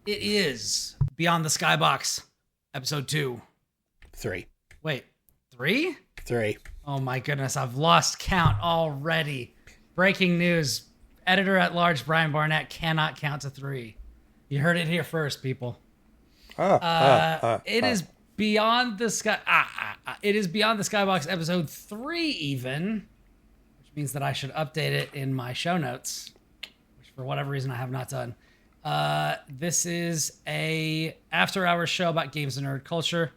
It is Beyond the Skybox, episode 2. 3. Wait, 3? 3. Oh my goodness, I've lost count already. Breaking news. Editor-at-large Brian Barnett cannot count to 3. You heard it here first, people. It is Beyond the Sky. It is Beyond the Skybox, episode 3 even, which means that I should update it in my show notes, which for whatever reason I have not done. This is a after-hours show about games and nerd culture.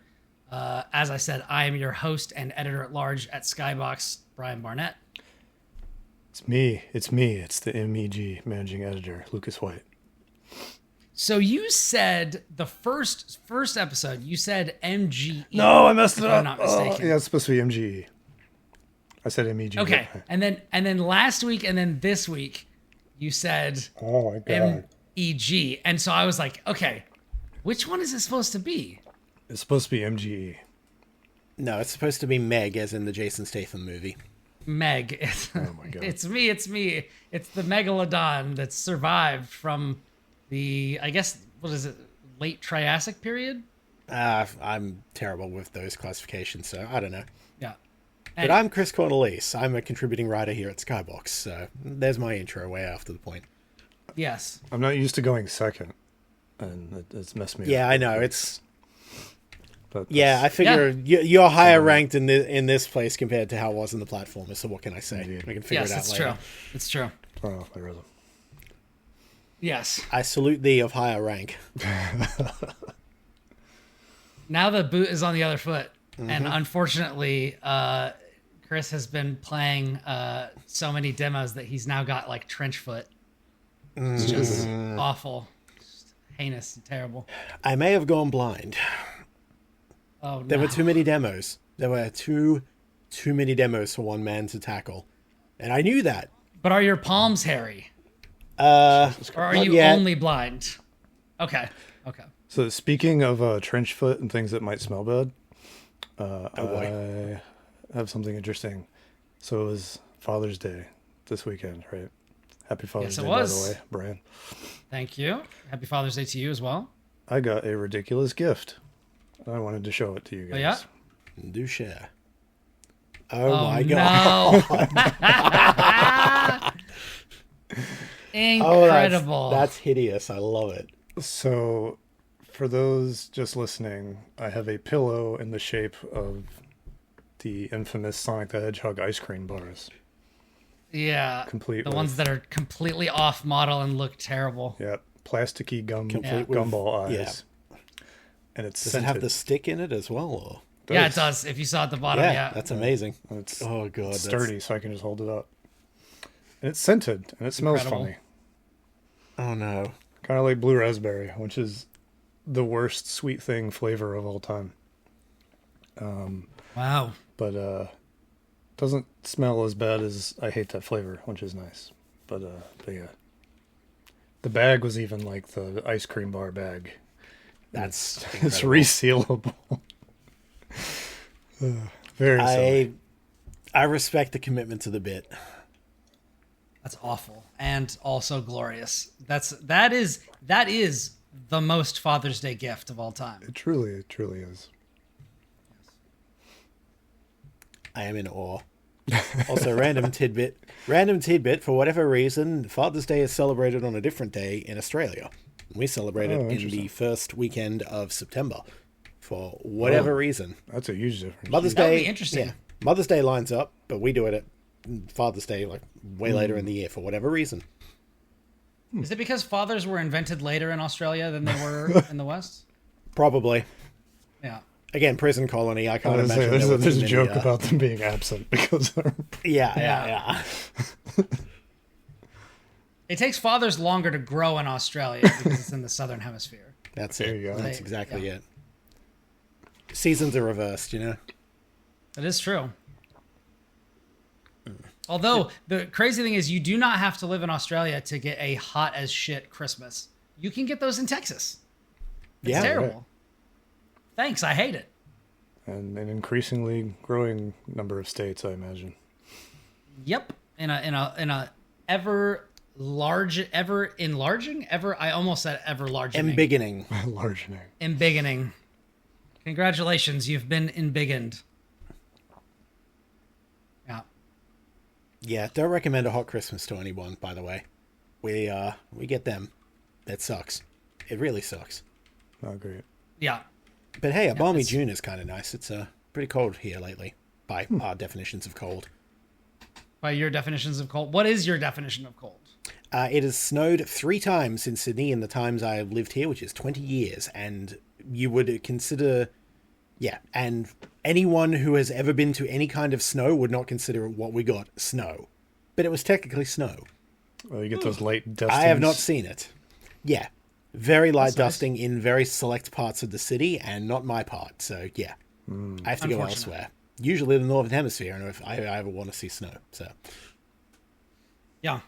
As I said, I am your host and editor-at-large at Skybox, Brian Barnett. It's me. It's the MeG managing editor, Lucas White. So you said the first episode, you said MGE. No, I messed it up. I'm not mistaken. Yeah, it's supposed to be MGE. I said MEG. Okay, and then last week and then this week, you said oh my God. MEG. And so I was like, okay, which one is it supposed to be? It's supposed to be MGE. No, it's supposed to be Meg, as in the Jason Statham movie. Meg. Oh my God. It's me. It's the megalodon that survived from the, I guess, what is it, late Triassic period? I'm terrible with those classifications, so I don't know. Yeah. But I'm Kris Cornelise. I'm a contributing writer here at Skybox, so there's my intro way after the point. Yes. I'm not used to going second, and it's messed me up. Yeah, I know. I figure Yeah. you're higher ranked in this place compared to how it was in the platformer, so what can I say? Indeed. We can figure it out Yes, later. it's true. Turn off my rhythm. Yes. I salute thee of higher rank. Now the boot is on the other foot. And unfortunately, Kris has been playing so many demos that he's now got like trench foot. It's just awful. Just heinous and terrible. I may have gone blind. Oh, no. There were too many demos. There were too many demos for one man to tackle. And I knew that. But are your palms hairy? Or Or are you only blind? Okay. So speaking of trench foot and things that might smell bad, boy. I have something interesting. So it was Father's Day this weekend, right? Happy Father's Yes, it Day, was. by the way, Brian. Thank you. Happy Father's Day to you as well. I got a ridiculous gift. I wanted to show it to you guys. Oh, yeah? Do share. Oh my God. No. Incredible. That's hideous. I love it. So, for those just listening, I have a pillow in the shape of the infamous Sonic the Hedgehog ice cream bars. Yeah. Complete the with- ones that are completely off model and look terrible. Yep, plasticky Complete with- gumball eyes. yeah. And it's Does scented. it have the stick in it as well? Or? Yeah, it does. If you saw at the bottom, yeah. That's amazing. It's Oh God, it's sturdy, so I can just hold it up. And it's scented, and it smells Incredible. funny. Oh no. Kind of like blue raspberry, which is the worst sweet thing flavor of all time. Wow. But doesn't smell as bad as I hate that flavor, which is nice. But yeah, the bag was even like the ice cream bar bag. That's It's resealable. Very silly. I respect the commitment to the bit. That's awful and also glorious. That is the most Father's Day gift of all time. It truly is. I am in awe. Also, random tidbit. For whatever reason, Father's Day is celebrated on a different day in Australia. We celebrate it in interesting. the first weekend of September for whatever reason. That's a huge difference. Mother's That would Day, be interesting. Yeah, Mother's Day lines up, but we do it at Father's Day like way later in the year for whatever reason. Is it because fathers were invented later in Australia than they were in the West? Probably. Yeah. Again, prison colony. I can't imagine There's there a were too many, joke about them being absent because Yeah. It takes fathers longer to grow in Australia because it's in the southern hemisphere. That's There it. you go. That's exactly it. Seasons are reversed, you know? That is true. Although the crazy thing is you do not have to live in Australia to get a hot as shit Christmas. You can get those in Texas. It's Yeah, terrible. right. Thanks, I hate it. and an increasingly growing number of states, I imagine. Yep. In a ever ever enlarging? I almost said ever largening. Embiggening. Largening. Embiggening. Congratulations, you've been embiggened. Yeah. Yeah, don't recommend a hot Christmas to anyone, by the way. We get them. That sucks. It really sucks. Oh, great. Yeah. But hey, a balmy June is kind of nice. It's pretty cold here lately, by our definitions of cold. By your definitions of cold. What is your definition of cold? It has snowed 3 times in Sydney in the times I've lived here, which is 20 years. And you would consider... Yeah, and anyone who has ever been to any kind of snow would not consider what we got snow. But it was technically snow. Well, you get those late dustings. I have not seen it. Yeah. Very light That's nice. dusting in very select parts of the city, and not my part. So, yeah. I have to go elsewhere. Usually the Northern Hemisphere, and if I ever want to see snow. So, yeah.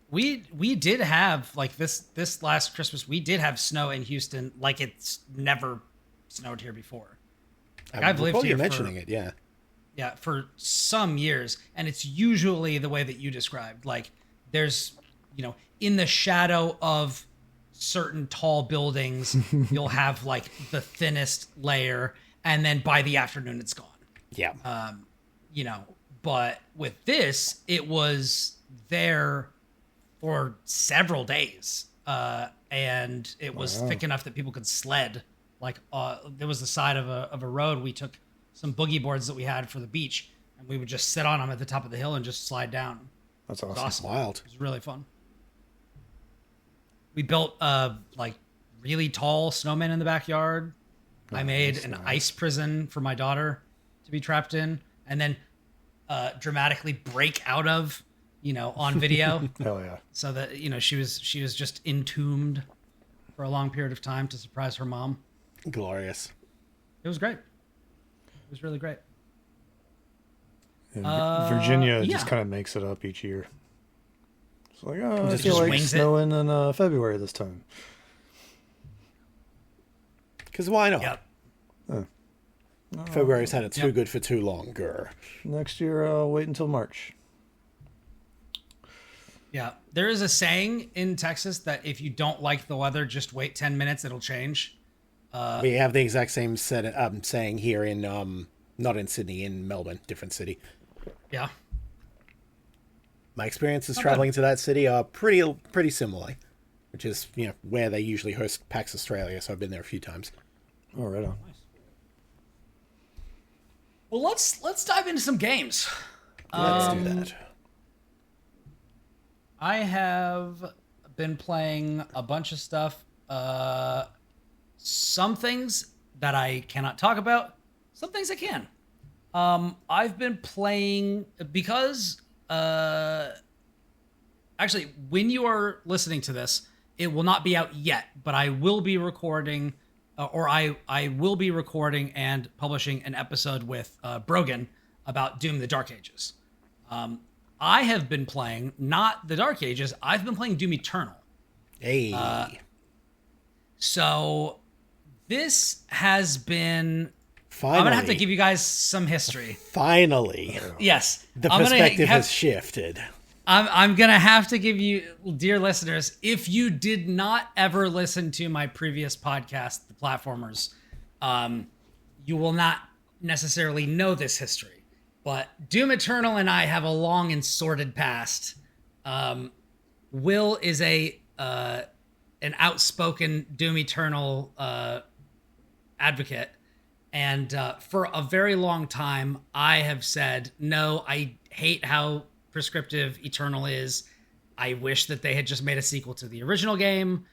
We did have, like, this last Christmas, we did have snow in Houston like it's never snowed here before. Like, I've lived here mentioning it, yeah. Yeah, for some years. And it's usually the way that you described. Like, there's, in the shadow of certain tall buildings, you'll have, like, the thinnest layer, and then by the afternoon, it's gone. Yeah. But with this, it was there for several days. And it was thick enough that people could sled. Like, there was the side of a road. We took some boogie boards that we had for the beach, and we would just sit on them at the top of the hill and just slide down. That's It was awesome. Wild. It was really fun. We built like really tall snowmen in the backyard. I made an ice prison for my daughter to be trapped in, and then dramatically break out of, on video. Hell yeah. So that, she was just entombed for a long period of time to surprise her mom. Glorious. It was great. It was really great. And Virginia yeah. just kind of makes it up each year. It's like, I Just feel like wings it. snowing in February this time. Because why not? Yep. February's had it too good for too long. Grr. Next year, I'll wait until March. Yeah. There is a saying in Texas that if you don't like the weather, just wait 10 minutes, it'll change. We have the exact same saying here in, not in Sydney, in Melbourne, different city. Yeah. My experiences traveling to that city are pretty similar, which is, where they usually host PAX Australia, so I've been there a few times. Oh, right on. Well, let's dive into some games. Let's do that. I have been playing a bunch of stuff. Some things that I cannot talk about. Some things I can. I've been playing because actually, when you are listening to this, it will not be out yet, but I will be recording, I will be recording and publishing an episode with Brogan about Doom: The Dark Ages. I have been playing, not the Dark Ages, I've been playing Doom Eternal. Hey. So this has been... Finally. I'm going to have to give you guys some history. Finally. Yes. The perspective has shifted. I'm going to have to give you, dear listeners, if you did not ever listen to my previous podcast, The Platformers, you will not necessarily know this history. But Doom Eternal and I have a long and sordid past. Will is an outspoken Doom Eternal advocate. And for a very long time, I have said, no, I hate how prescriptive Eternal is. I wish that they had just made a sequel to the original game.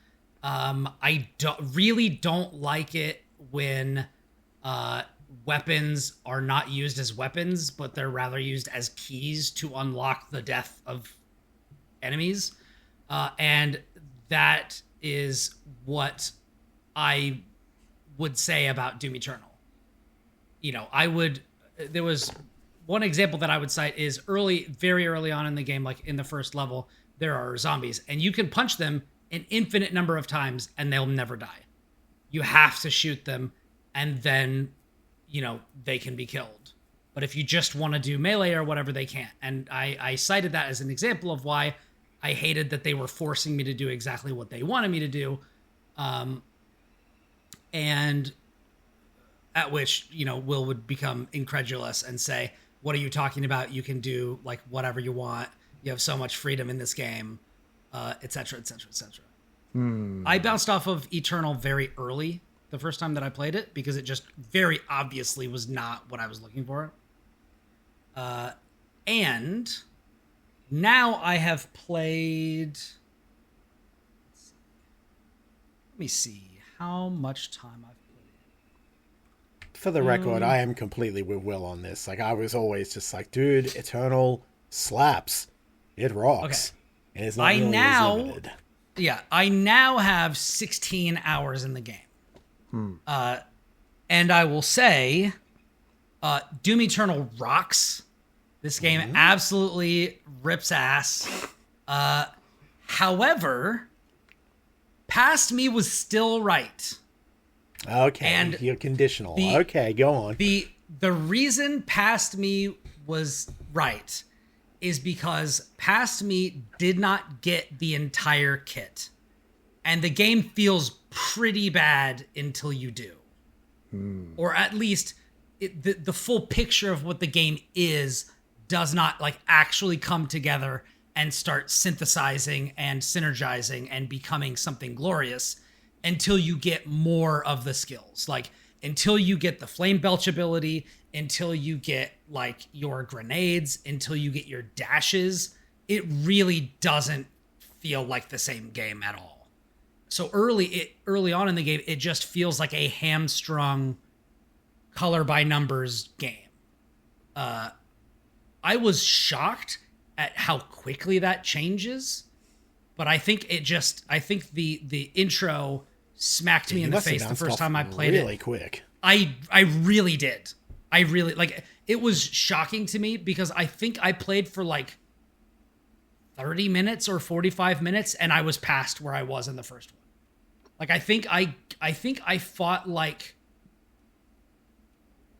I really don't like it when weapons are not used as weapons, but they're rather used as keys to unlock the death of enemies. And that is what I would say about Doom Eternal. There was one example that I would cite is very early on in the game, like in the first level, there are zombies and you can punch them an infinite number of times and they'll never die. You have to shoot them and then, they can be killed. But if you just want to do melee or whatever, they can't. And I cited that as an example of why I hated that they were forcing me to do exactly what they wanted me to do. And at which, Will would become incredulous and say, what are you talking about? You can do like whatever you want. You have so much freedom in this game, et cetera, et cetera, et cetera. I bounced off of Eternal very early the first time that I played it because it just very obviously was not what I was looking for. And now I have played... Let me see how much time I've played. For the record, I am completely with Will on this. Like, I was always just like, dude, Eternal slaps. It rocks. Okay. And it's not really as limited. Yeah, I now have 16 hours in the game. And I will say, Doom Eternal rocks. This game absolutely rips ass. However, Past Me was still right. Okay, and you're conditional. Okay, go on. The reason Past Me was right is because Past Me did not get the entire kit. And the game feels pretty bad until you do. Or at least the full picture of what the game is does not like actually come together and start synthesizing and synergizing and becoming something glorious until you get more of the skills. Like until you get the flame belch ability, until you get like your grenades, until you get your dashes, it really doesn't feel like the same game at all. So early on in the game, it just feels like a hamstrung color by numbers game. I was shocked at how quickly that changes, but I think the intro smacked me in the face the first time I played it. Really quick. I really did. I really like it was shocking to me because I think I played for like 30 minutes or 45 minutes and I was past where I was in the first one. Like I think I fought like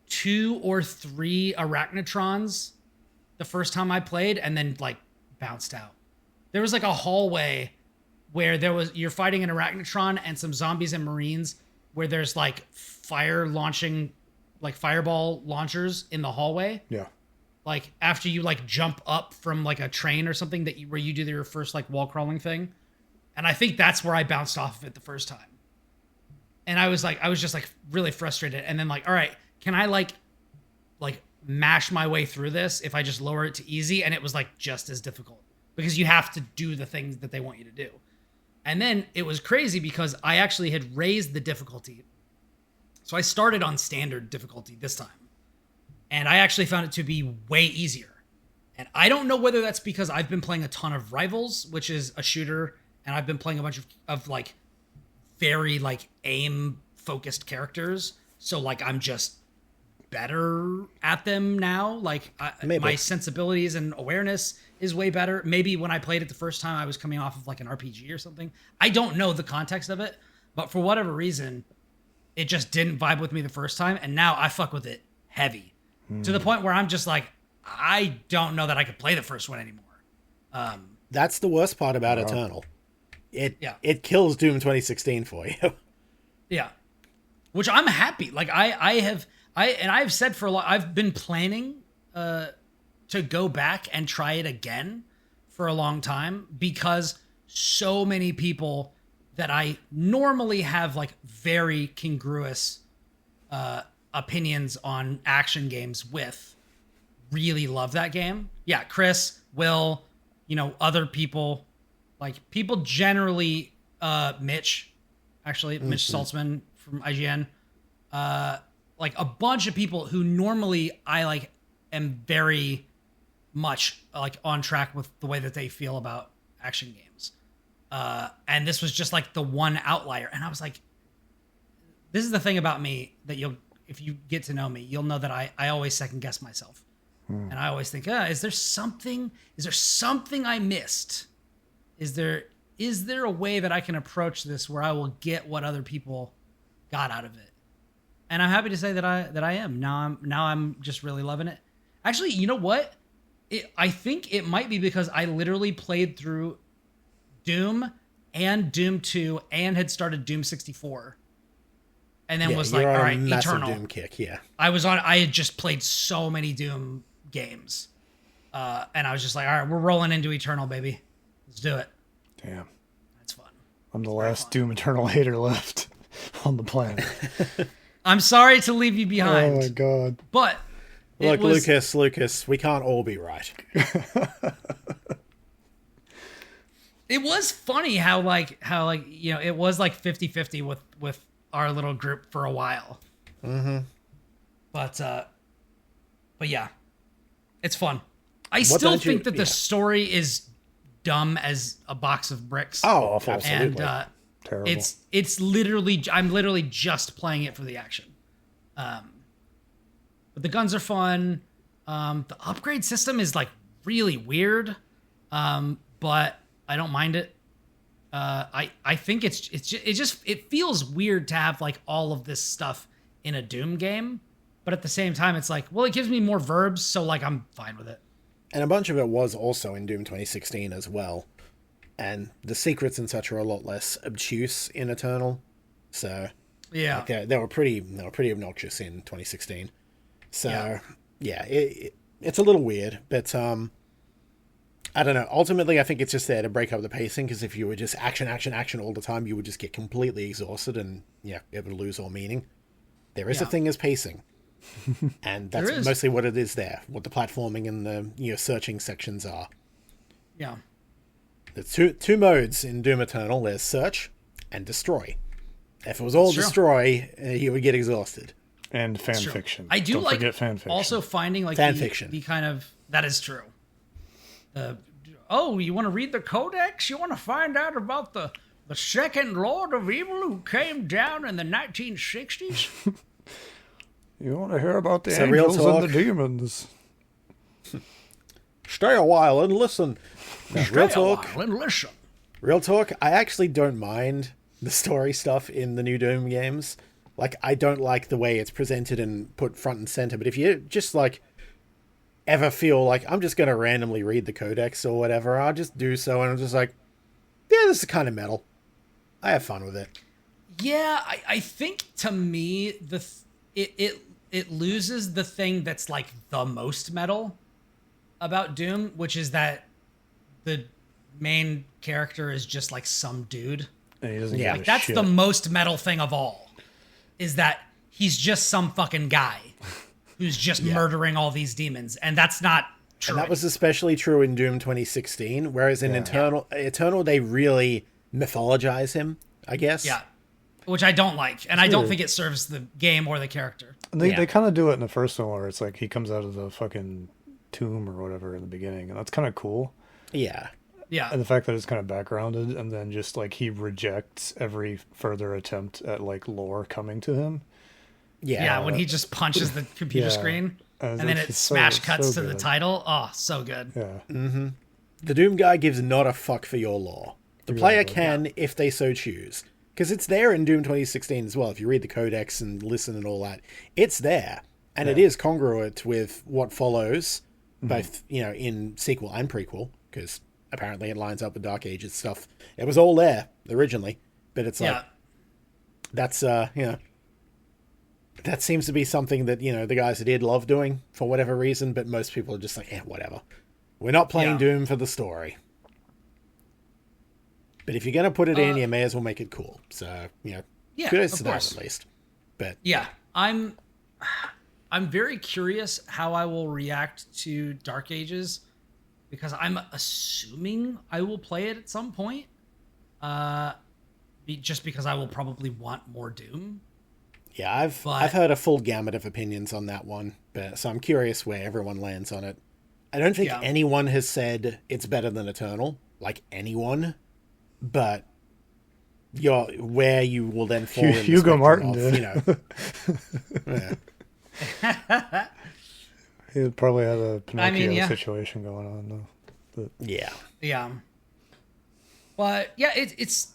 2 or 3 Arachnotrons the first time I played and then like bounced out. There was like a hallway where you're fighting an Arachnotron and some zombies and Marines where there's like fire launching, like fireball launchers in the hallway. Yeah. Like after you like jump up from like a train or something where you do your first like wall crawling thing. And I think that's where I bounced off of it the first time. And I was just like really frustrated. And then like, all right, can I like mash my way through this if I just lower it to easy? And it was like just as difficult because you have to do the things that they want you to do. And then it was crazy because I actually had raised the difficulty. So I started on standard difficulty this time. And I actually found it to be way easier. And I don't know whether that's because I've been playing a ton of Rivals, which is a shooter, and I've been playing a bunch of like very like aim focused characters. So like I'm just better at them now. Like my sensibilities and awareness is way better. Maybe when I played it the first time, I was coming off of like an RPG or something. I don't know the context of it, but for whatever reason, it just didn't vibe with me the first time. And now I fuck with it heavy to the point where I'm just like, I don't know that I could play the first one anymore. That's the worst part about Eternal. It kills Doom 2016 for you. Yeah. Which I'm happy. Like I've said for a lot, I've been planning to go back and try it again for a long time because so many people that I normally have like very congruous opinions on action games with really love that game. Yeah, Kris, Will, other people, like people generally, Mitch Saltzman from IGN, like a bunch of people who normally I like am very much like on track with the way that they feel about action games. And this was just like the one outlier. And I was like, this is the thing about me that if you get to know me, you'll know that I always second guess myself. And I always think, is there something I missed? Is there a way that I can approach this where I will get what other people got out of it? And I'm happy to say that I am. Now I'm just really loving it. Actually, you know what? I think it might be because I literally played through Doom and Doom 2 and had started Doom 64. And then was like, all right, Eternal. Doom kick, yeah. I had just played so many Doom games. And I was just like, all right, we're rolling into Eternal, baby. Let's do it. Damn. That's fun. I'm the last Doom Eternal hater left on the planet. I'm sorry to leave you behind. Oh my god. But look, Lucas, we can't all be right. It was funny how it was like 50-50 with our little group for a while. Mm-hmm. But yeah, it's fun. I still think that the story is dumb as a box of bricks. Oh, awful. Absolutely. And terrible. It's literally, I'm literally just playing it for the action. But the guns are fun. The upgrade system is like really weird. But I don't mind it. I think it feels weird to have like all of this stuff in a Doom game, but at the same time, it's like, well, it gives me more verbs, so like I'm fine with it. And a bunch of it was also in Doom 2016 as well, and the secrets and such are a lot less obtuse in Eternal. So yeah, like they were pretty obnoxious in 2016. So yeah, it's a little weird, but I don't know. Ultimately, I think it's just there to break up the pacing, because if you were just action all the time, you would just get completely exhausted and, it would lose all meaning. There is a thing as pacing. And that's mostly what it is there, what the platforming and the searching sections are. Yeah. There's two modes in Doom Eternal. There's search and destroy. If it was all destroy, you would get exhausted. And fan fiction. I do Don't like forget fan fiction. Also finding like fan fiction. The kind of, that is true. You want to read the Codex? You want to find out about the second Lord of Evil who came down in the 1960s? You want to hear about the angels and the demons? Stay a while and listen. Real talk. And listen. Real talk. I actually don't mind the story stuff in the new Doom games. Like, I don't like the way it's presented and put front and center. But if you just like ever feel like I'm just going to randomly read the Codex or whatever, I'll just do so. And I'm just like, yeah, this is kind of metal. I have fun with it. Yeah, I think to me, it loses the thing that's like the most metal about Doom, which is that the main character is just like some dude. And he doesn't give a that's shit. the most metal thing of all, is that he's just some fucking guy who's just murdering all these demons, and that's not true. And that was especially true in Doom 2016, whereas in Eternal, they really mythologize him, I guess. Yeah, which I don't like, and I don't think it serves the game or the character. And they kind of do it in the first one, where it's like he comes out of the fucking tomb or whatever in the beginning, and that's kind of cool. Yeah. Yeah. And the fact that it's kind of backgrounded, and then just like he rejects every further attempt at like lore coming to him. Yeah, when he just punches the computer screen, and then it smash cuts to the title. Oh, so good. Yeah. Mm-hmm. The Doom guy gives not a fuck for your lore. The player can, if they so choose. Because it's there in Doom 2016 as well. If you read the Codex and listen and all that, it's there. And it is congruent with what follows, both, in sequel and prequel, because apparently it lines up with Dark Ages stuff. It was all there originally, but it's like, that's, that seems to be something that, the guys that did love doing for whatever reason, but most people are just like, whatever. We're not playing Doom for the story. But if you're going to put it in, you may as well make it cool. So, kudos to that at least. But yeah, I'm very curious how I will react to Dark Ages, because I'm assuming I will play it at some point. Just because I will probably want more Doom. Yeah, I've heard a full gamut of opinions on that one, so I'm curious where everyone lands on it. I don't think anyone has said it's better than Eternal, like anyone, but where you will then fall in the Hugo Martin did. He probably had a Pinocchio situation going on though. But. Yeah. But yeah, it's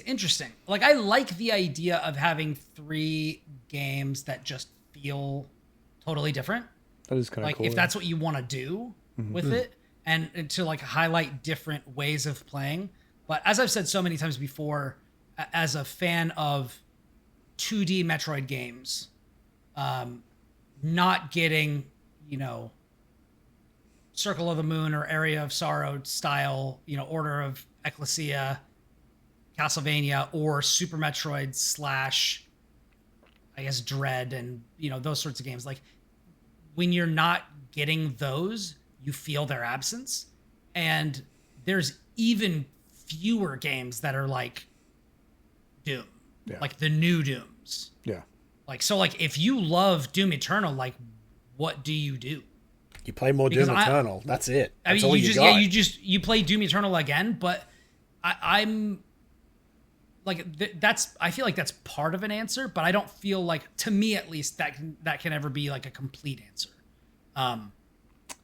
interesting. Like, I like the idea of having 3 games that just feel totally different. That is kind of like, cool. if that's what you want to do with it. and to like highlight different ways of playing. But as I've said so many times before, as a fan of 2D Metroid games, not getting, Circle of the Moon or Area of Sorrow style, Order of Ecclesia, Castlevania, or Super Metroid / I guess Dread, and those sorts of games. Like, when you're not getting those, you feel their absence. And there's even fewer games that are like Doom, like the new Dooms. Yeah. Like, so like if you love Doom Eternal, like what do? You play more Doom Eternal. That's it. That's all you got. you play Doom Eternal again, but I'm like I feel like that's part of an answer, but I don't feel like, to me at least, that can ever be like a complete answer.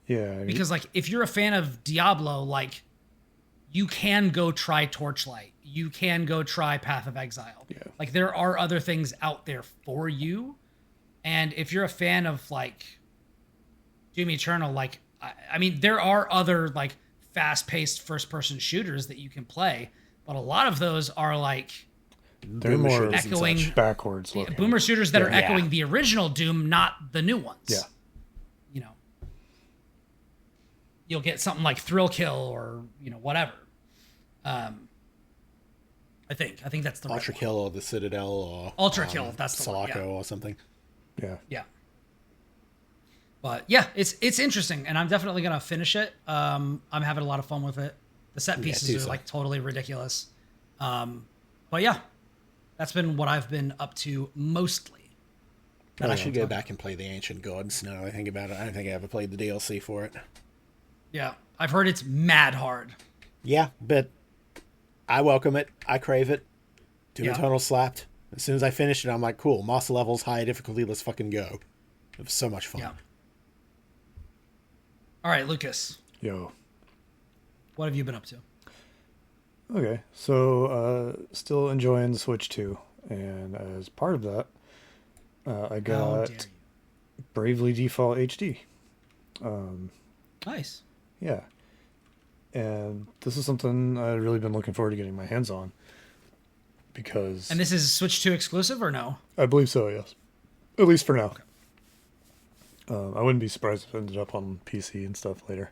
Because like if you're a fan of Diablo, like you can go try Torchlight, you can go try Path of Exile. Yeah. Like there are other things out there for you, and if you're a fan of like Doom Eternal, like I mean there are other like fast-paced first-person shooters that you can play, but a lot lot of those are like they're more echoing backwards looking. Boomer shooters that are echoing the original Doom, not the new ones. Yeah. You'll get something like Thrill Kill or whatever. I think that's the Ultra right Kill one. or the Citadel or Ultra Kill. That's the Sulaco one, or something. Yeah. Yeah. But yeah, it's interesting, and I'm definitely gonna finish it. I'm having a lot of fun with it. The set pieces are like totally ridiculous. But yeah, that's been what I've been up to mostly. And I should go back and play the Ancient Gods now I think about it. I don't think I ever played the DLC for it. Yeah, I've heard it's mad hard. Yeah, but I welcome it. I crave it. Doom Eternal slapped. As soon as I finished it, I'm like, cool, master levels, high difficulty, let's fucking go. It was so much fun. Yeah. All right, Lucas. Yo. What have you been up to? Okay, so still enjoying the Switch 2, and as part of that, I got Bravely Default HD. Nice. Yeah. And this is something I've really been looking forward to getting my hands on. Because... And this is Switch 2 exclusive or no? I believe so, yes. At least for now. Okay. I wouldn't be surprised if it ended up on PC and stuff later.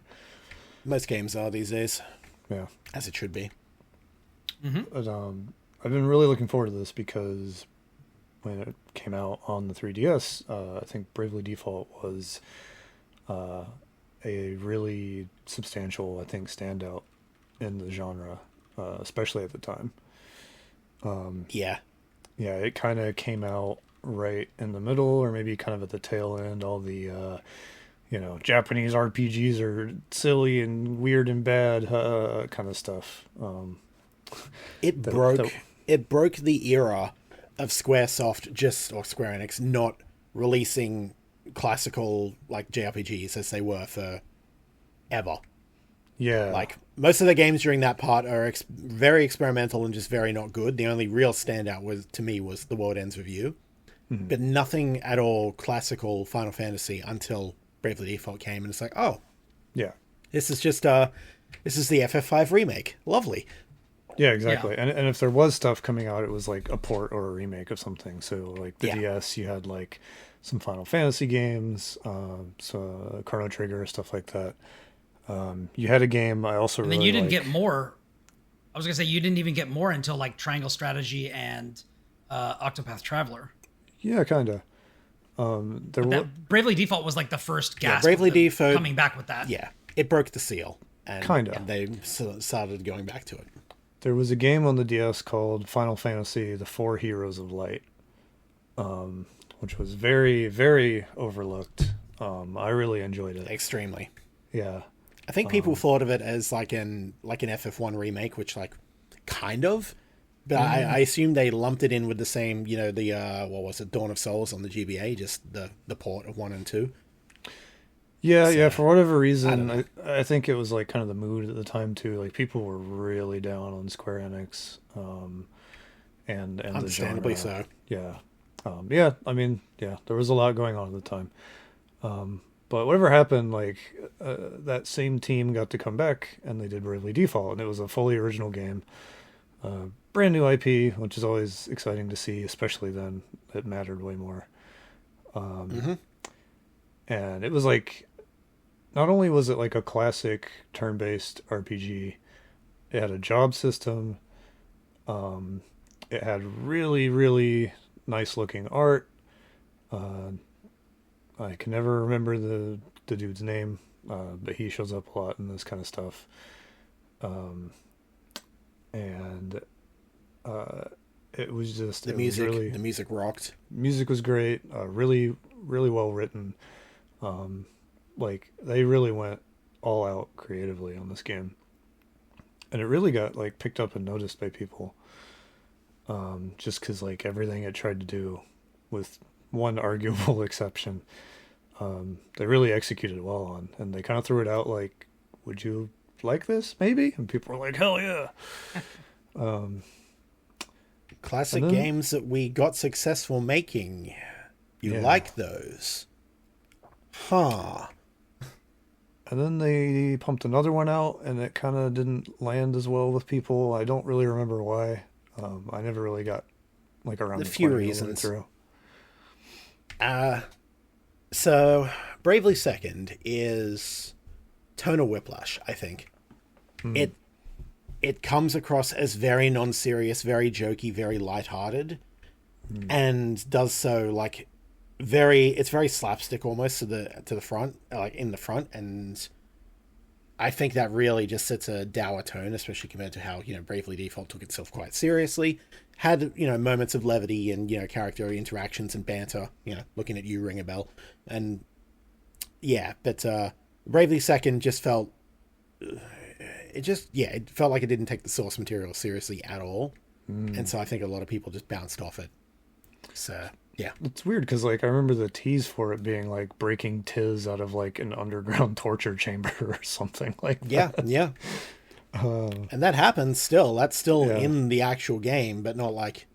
Most games are these days. Yeah. As it should be. Mm-hmm. But, I've been really looking forward to this because when it came out on the 3DS, I think Bravely Default was... a really substantial, I think, standout in the genre, especially at the time. Yeah, it kind of came out right in the middle, or maybe kind of at the tail end. All the, Japanese RPGs are silly and weird and bad kind of stuff. It broke the era of Squaresoft or Square Enix not releasing classical like JRPGs as they were for ever. Yeah, like most of the games during that part are very experimental and just very not good. The only real standout was The World Ends With You, but nothing at all classical Final Fantasy until Bravely Default came, and it's like, oh yeah, this is the FF5 remake. Lovely. Yeah, exactly. Yeah. And if there was stuff coming out, it was like a port or a remake of something. So like the DS, you had like some Final Fantasy games, so Chrono Trigger, stuff like that. You had a game I also really then you didn't like. get more. I was gonna say you didn't even get more until like Triangle Strategy and Octopath Traveler. Yeah, kind of. Bravely Default was like the first gasp. Bravely Default coming back with that. Yeah, it broke the seal, and kind of. And they started going back to it. There was a game on the DS called Final Fantasy: The Four Heroes of Light, which was very, very overlooked. I really enjoyed it. Extremely. Yeah. I think people thought of it as like an FF1 remake, which like kind of, but I assume they lumped it in with the same, what was it, Dawn of Souls on the GBA, just the port of 1 and 2. Yeah, so, for whatever reason, I think it was like kind of the mood at the time too. Like people were really down on Square Enix, and understandably so. Yeah, I mean, there was a lot going on at the time. But whatever happened, like that same team got to come back and they did Bravely Default, and it was a fully original game, brand new IP, which is always exciting to see, especially then. It mattered way more. And it was like, not only was it like a classic turn-based RPG, it had a job system. It had really, really nice looking art. I can never remember the dude's name, but he shows up a lot in this kind of stuff. And it was just the music rocked. Music was great. Really, really well written. Like they really went all out creatively on this game, and it really got like picked up and noticed by people. Just because like everything it tried to do, with one arguable exception, they really executed well on, and they kind of threw it out like, "Would you like this? Maybe?" And people were like, "Hell yeah!" Classic games that we got successful making. You like those? Huh. And then they pumped another one out, and it kind of didn't land as well with people. I don't really remember why. I never really got like around the few reasons. Through. So Bravely Second is tonal whiplash, I think. It comes across as very non-serious, very jokey, very lighthearted, and does so like it's very slapstick almost to the front, like in the front, and I think that really just sets a dour tone, especially compared to how, Bravely Default took itself quite seriously, had, moments of levity and, character interactions and banter, looking at you ring a bell. And yeah, but Bravely Second just felt, it felt like it didn't take the source material seriously at all. And so I think a lot of people just bounced off it. So yeah, it's weird because like I remember the tease for it being like breaking Tiz out of like an underground torture chamber or something like that. Yeah. And that happens still. That's still in the actual game, but not like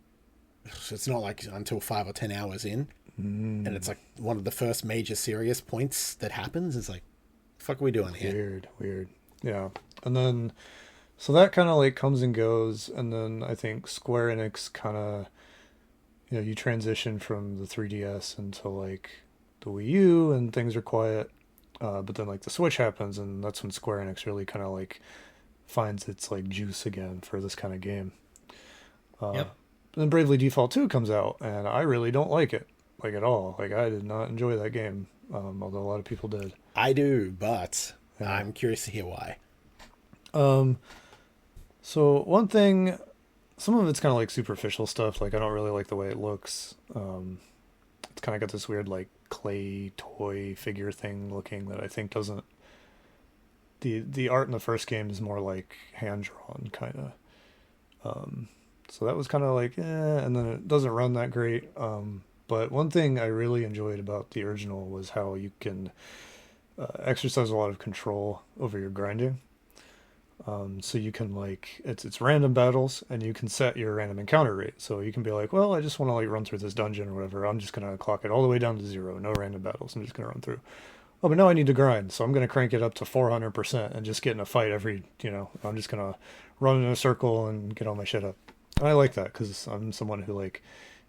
it's not like until 5 or 10 hours in, and it's like one of the first major serious points that happens. It's like, the fuck are we doing here? Weird. Yeah, and then so that kind of like comes and goes, and then I think Square Enix kind of. You transition from the 3DS into like the Wii U and things are quiet. But then like the Switch happens, and that's when Square Enix really kind of like finds its like juice again for this kind of game. Then Bravely Default 2 comes out, and I really don't like it like at all. Like I did not enjoy that game, although a lot of people did. I do, but I'm curious to hear why. So one thing. Some of it's kind of like superficial stuff. Like I don't really like the way it looks. It's kind of got this weird like clay toy figure thing looking that I think doesn't. The art in the first game is more like hand drawn kind of. So that was kind of like and then it doesn't run that great. But one thing I really enjoyed about the original was how you can exercise a lot of control over your grinding. So you can like it's random battles, and you can set your random encounter rate. So you can be like, well, I just want to like run through this dungeon or whatever. I'm just gonna clock it all the way down to 0, no random battles. I'm just gonna run through. Oh, but now I need to grind, so I'm gonna crank it up to 400% and just get in a fight every. I'm just gonna run in a circle and get all my shit up. And I like that because I'm someone who like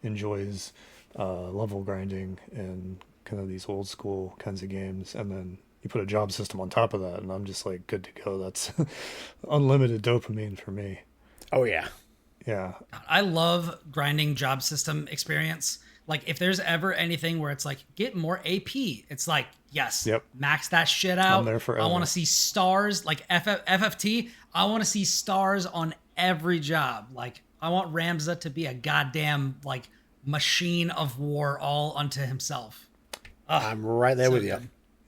enjoys level grinding and kind of these old school kinds of games, and then. You put a job system on top of that, and I'm just like good to go. That's unlimited dopamine for me. Oh yeah. Yeah. I love grinding job system experience. Like if there's ever anything where it's like get more AP, it's like yes, max that shit out. I'm there forever. I want to see stars like FFT. I want to see stars on every job. Like I want Ramza to be a goddamn like machine of war all unto himself. I'm right there with you.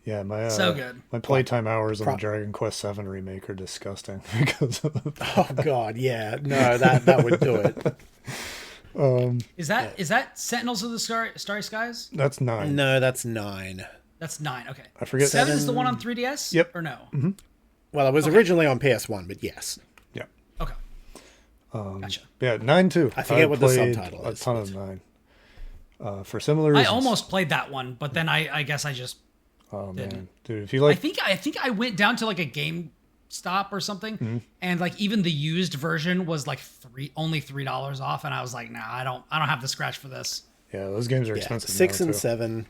Yeah, so good. My playtime hours on the Dragon Quest VII remake are disgusting because of Oh god, yeah. No, that would do it. Is that Sentinels of the Starry Skies? That's 9. No, that's 9. That's 9. Okay. I forget. 7 is the one on 3DS? Yep. Or no? Mm-hmm. Well, it was originally on PS1, but yes. Yeah. Okay. Gotcha. Yeah, 9 too. I forget what the subtitle is. A ton of 9. For similar reasons. I almost played that one, but then I guess I just Oh man, dude, if you like, I think I went down to like a GameStop or something, and like even the used version was like only $3 off, and I was like, nah, I don't have the scratch for this. Yeah, those games are expensive. 6 now, and too. 7.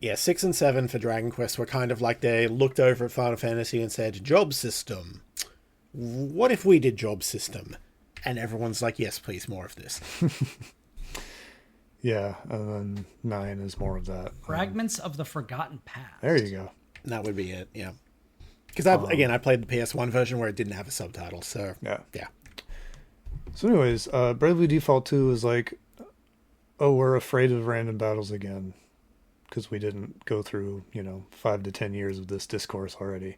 Yeah, 6 and 7 for Dragon Quest were kind of like they looked over at Final Fantasy and said, job system. What if we did job system? And everyone's like, yes, please, more of this. Yeah, and then 9 is more of that. Fragments of the Forgotten Past. There you go. That would be it, yeah. Because, I played the PS1 version where it didn't have a subtitle, so, yeah. So anyways, Bravely Default 2 is like, oh, we're afraid of random battles again. Because we didn't go through, 5 to 10 years of this discourse already.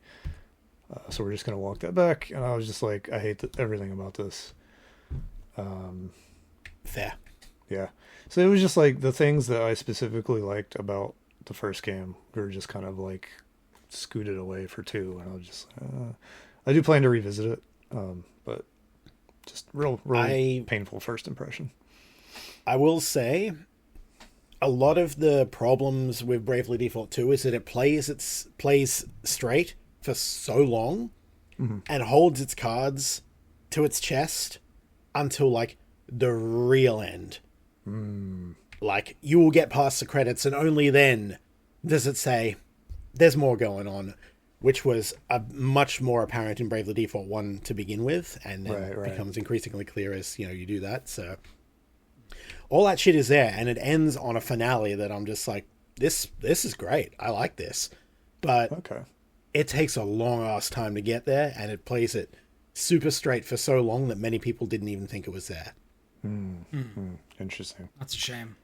So we're just going to walk that back. And I was just like, I hate everything about this. Fair. Yeah. So it was just like the things that I specifically liked about the first game were just kind of like scooted away for 2. And I was just, I do plan to revisit it. But just real painful first impression. I will say, a lot of the problems with Bravely Default 2 is that it plays straight for so long and holds its cards to its chest until like the real end. Like you will get past the credits and only then does it say there's more going on, which was much more apparent in Bravely Default 1 to begin with, and then becomes increasingly clear as you do that. So all that shit is there, and it ends on a finale that I'm just like, this is great. I like this. But it takes a long-ass time to get there, and it plays it super straight for so long that many people didn't even think it was there. Interesting. That's a shame.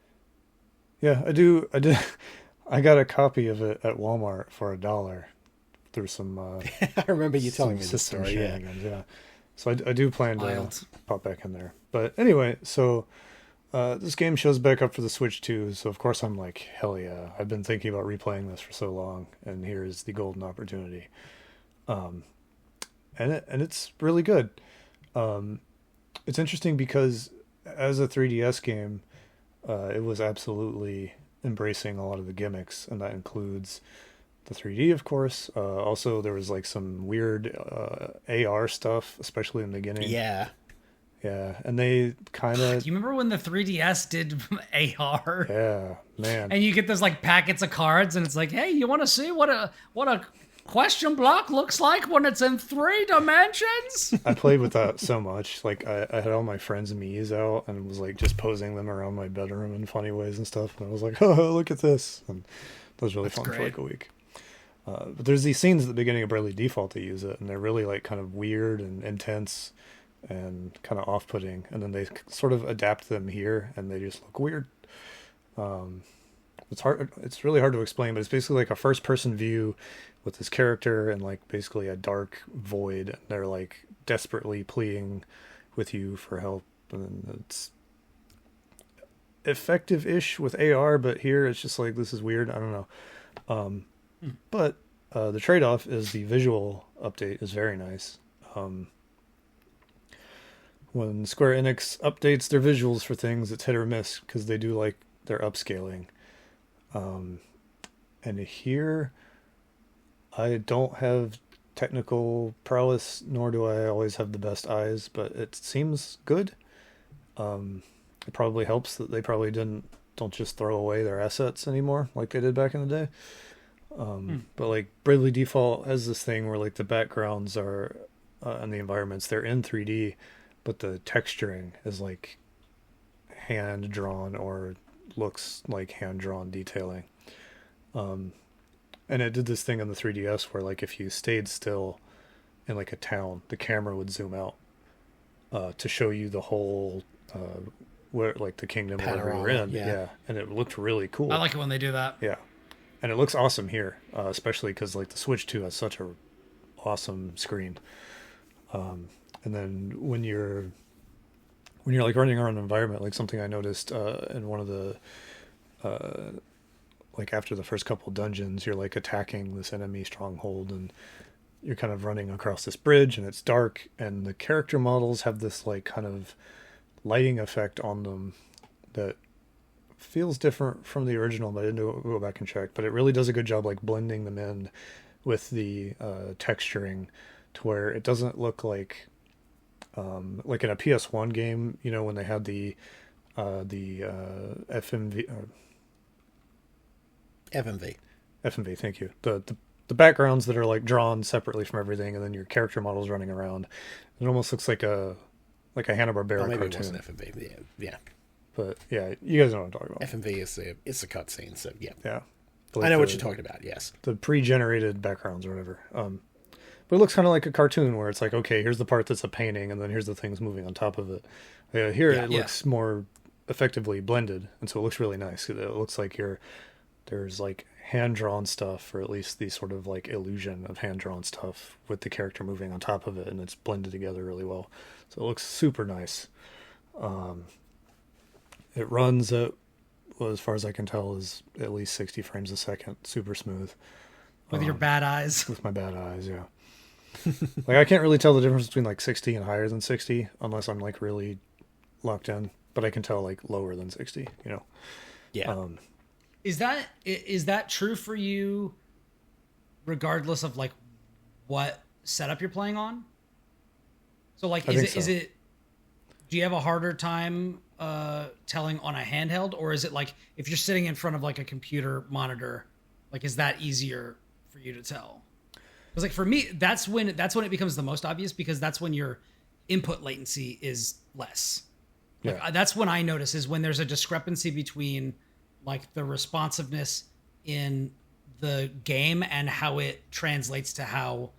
Yeah, I do. I got a copy of it at Walmart for $1 through some... I remember you telling me this story, yeah. So I do plan to pop back in there. But anyway, so... this game shows back up for the Switch too, so of course I'm like, hell yeah, I've been thinking about replaying this for so long, and here's the golden opportunity. And it's really good. It's interesting because as a 3DS game, it was absolutely embracing a lot of the gimmicks, and that includes the 3D, of course. Also, there was like some weird AR stuff, especially in the beginning. Yeah, and they kind of... Do you remember when the 3DS did AR? Yeah, man. And you get those like packets of cards, and it's like, hey, you want to see what a question block looks like when it's in 3 dimensions? I played with that so much. Like, I had all my friends' Mii's out and was like just posing them around my bedroom in funny ways and stuff. And I was like, oh, look at this. And that was really fun for like a week. But there's these scenes at the beginning of Bravely Default that use it, and they're really like kind of weird and intense and kind of off-putting, and then they sort of adapt them here and they just look weird. It's really hard to explain, but it's basically like a first-person view with this character and like basically a dark void. They're like desperately pleading with you for help, and it's effective-ish with AR, but here it's just like, this is weird. I don't know. But the trade-off is the visual update is very nice. When Square Enix updates their visuals for things, it's hit or miss because they do like their upscaling. And here, I don't have technical prowess, nor do I always have the best eyes, but it seems good. It probably helps that they probably don't just throw away their assets anymore like they did back in the day. But like Bravely Default has this thing where like the backgrounds are and the environments, they're in 3D, but the texturing is like hand drawn or looks like hand drawn detailing. And it did this thing on the 3DS where like if you stayed still in like a town, the camera would zoom out to show you the whole where like the kingdom where we were in. Yeah, and it looked really cool. I like it when they do that. Yeah, and it looks awesome here, especially because like the Switch 2 has such a awesome screen. And then when you're like running around an environment, like something I noticed in one of the like after the first couple dungeons, you're like attacking this enemy stronghold and you're kind of running across this bridge and it's dark, and the character models have this like kind of lighting effect on them that feels different from the original, but I didn't go back and check. But it really does a good job like blending them in with the texturing to where it doesn't look like in a PS1 game, you know, when they had the FMV, thank you. The backgrounds that are like drawn separately from everything, and then your character models running around. It almost looks like a Hanna-Barbera maybe cartoon. It wasn't FMV, yeah. But yeah, you guys know what I'm talking about. FMV it's a cutscene, so yeah. Yeah. Like I know what you're talking about, yes. The pre-generated backgrounds or whatever. But it looks kind of like a cartoon where it's like, okay, here's the part that's a painting, and then here's the things moving on top of it. Here it looks more effectively blended, and so it looks really nice. It looks like there's like hand-drawn stuff, or at least the sort of like illusion of hand-drawn stuff with the character moving on top of it, and it's blended together really well. So it looks super nice. It runs at, well, as far as I can tell, is at least 60 frames a second, super smooth. With your bad eyes. With my bad eyes, yeah. Like I can't really tell the difference between like 60 and higher than 60 unless I'm like really locked in, but I can tell like lower than 60, you know. Yeah. Is that true for you regardless of like what setup you're playing on? So like is it do you have a harder time telling on a handheld, or is it like if you're sitting in front of like a computer monitor, like is that easier for you to tell? Because like for me, that's when it becomes the most obvious, because that's when your input latency is less. Like, Yeah. That's when I notice is when there's a discrepancy between like the responsiveness in the game and how it translates to how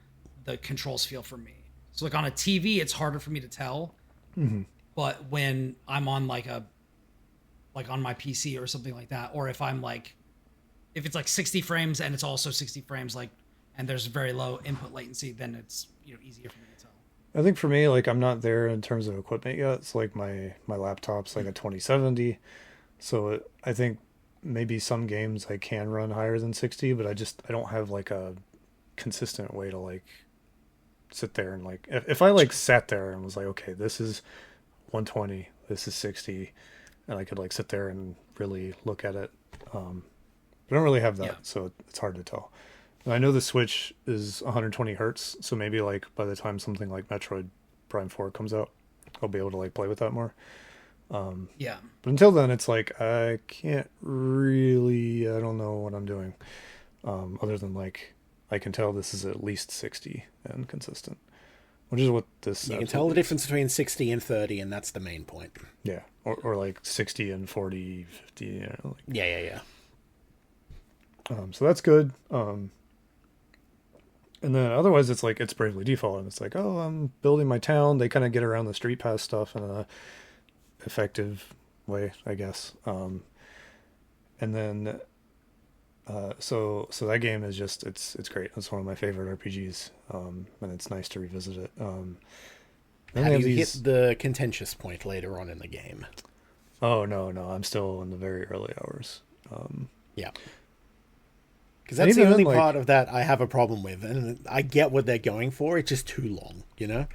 the controls feel for me. So like on a TV, it's harder for me to tell. Mm-hmm. But when I'm on like on my PC or something like that, or if it's like 60 frames and it's also 60 frames, like, and there's very low input latency, then it's, you know, easier for me to tell. I think for me, like I'm not there in terms of equipment yet. It's like my laptop's like a 2070. So I think maybe some games I can run higher than 60, but I don't have like a consistent way to like sit there and like, if I like sat there and was like, okay, this is 120, this is 60, and I could like sit there and really look at it. I don't really have that, so it's hard to tell. And I know the Switch is 120 hertz, so maybe like by the time something like Metroid Prime 4 comes out, I'll be able to like play with that more. Yeah. But until then, it's like I can't really, I don't know what I'm doing. Other than like I can tell this is at least 60 and consistent, which is what this. You can tell the difference between 60 and 30, and that's the main point. Yeah, or like 60 and 40, 50. You know, like, Yeah. So that's good. And then otherwise it's like it's Bravely Default, and it's like, oh, I'm building my town. They kind of get around the street pass stuff in a effective way, I guess. And then so that game is just it's great. It's one of my favorite RPGs, and it's nice to revisit it. Have you hit the contentious point later on in the game? Oh no, I'm still in the very early hours. Yeah. Because that's the only part of that I have a problem with, and I get what they're going for. It's just too long, you know?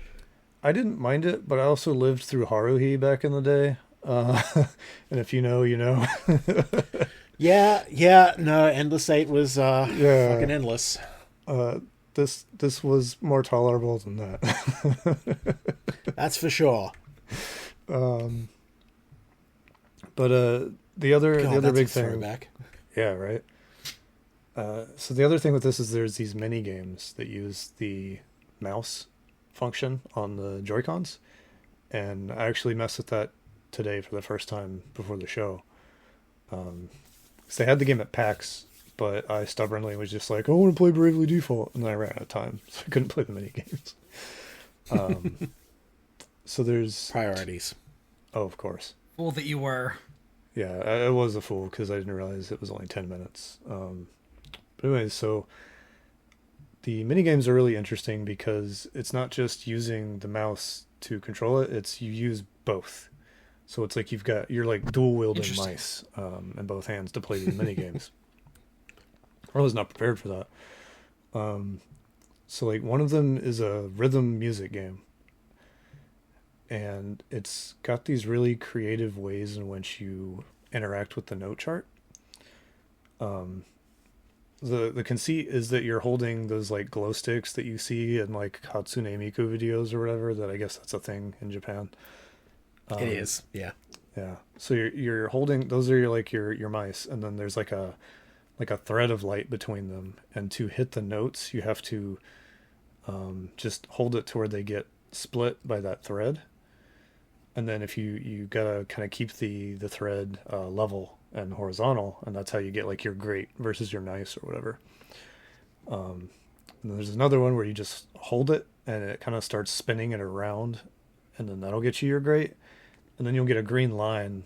I didn't mind it, but I also lived through Haruhi back in the day. And if you know, you know. No, Endless 8 was fucking endless. This was more tolerable than that. That's for sure. But the other big thing. Throwback. Yeah, right. So the other thing with this is there's these mini games that use the mouse function on the Joy-Cons, and I actually messed with that today for the first time before the show. So they had the game at PAX, but I stubbornly was just like, I want to play Bravely Default, and then I ran out of time, so I couldn't play the mini games. So there's priorities. Oh, of course. Fool that you were. Yeah, I was a fool because I didn't realize it was only 10 minutes. But anyways, so the minigames are really interesting because it's not just using the mouse to control it, it's you use both. So it's like you're like dual wielding mice in both hands to play these minigames. I was not prepared for that. So like one of them is a rhythm music game. And it's got these really creative ways in which you interact with the note chart. The conceit is that you're holding those like glow sticks that you see in like Hatsune Miku videos or whatever, that I guess that's a thing in Japan. It is, yeah. Yeah. So you're holding, those are your mice, and then there's like a thread of light between them, and to hit the notes you have to just hold it to where they get split by that thread. And then if you gotta kind of keep the thread level and horizontal, and that's how you get like your great versus your nice or whatever. And there's another one where you just hold it and it kind of starts spinning it around, and then that'll get you your great, and then you'll get a green line,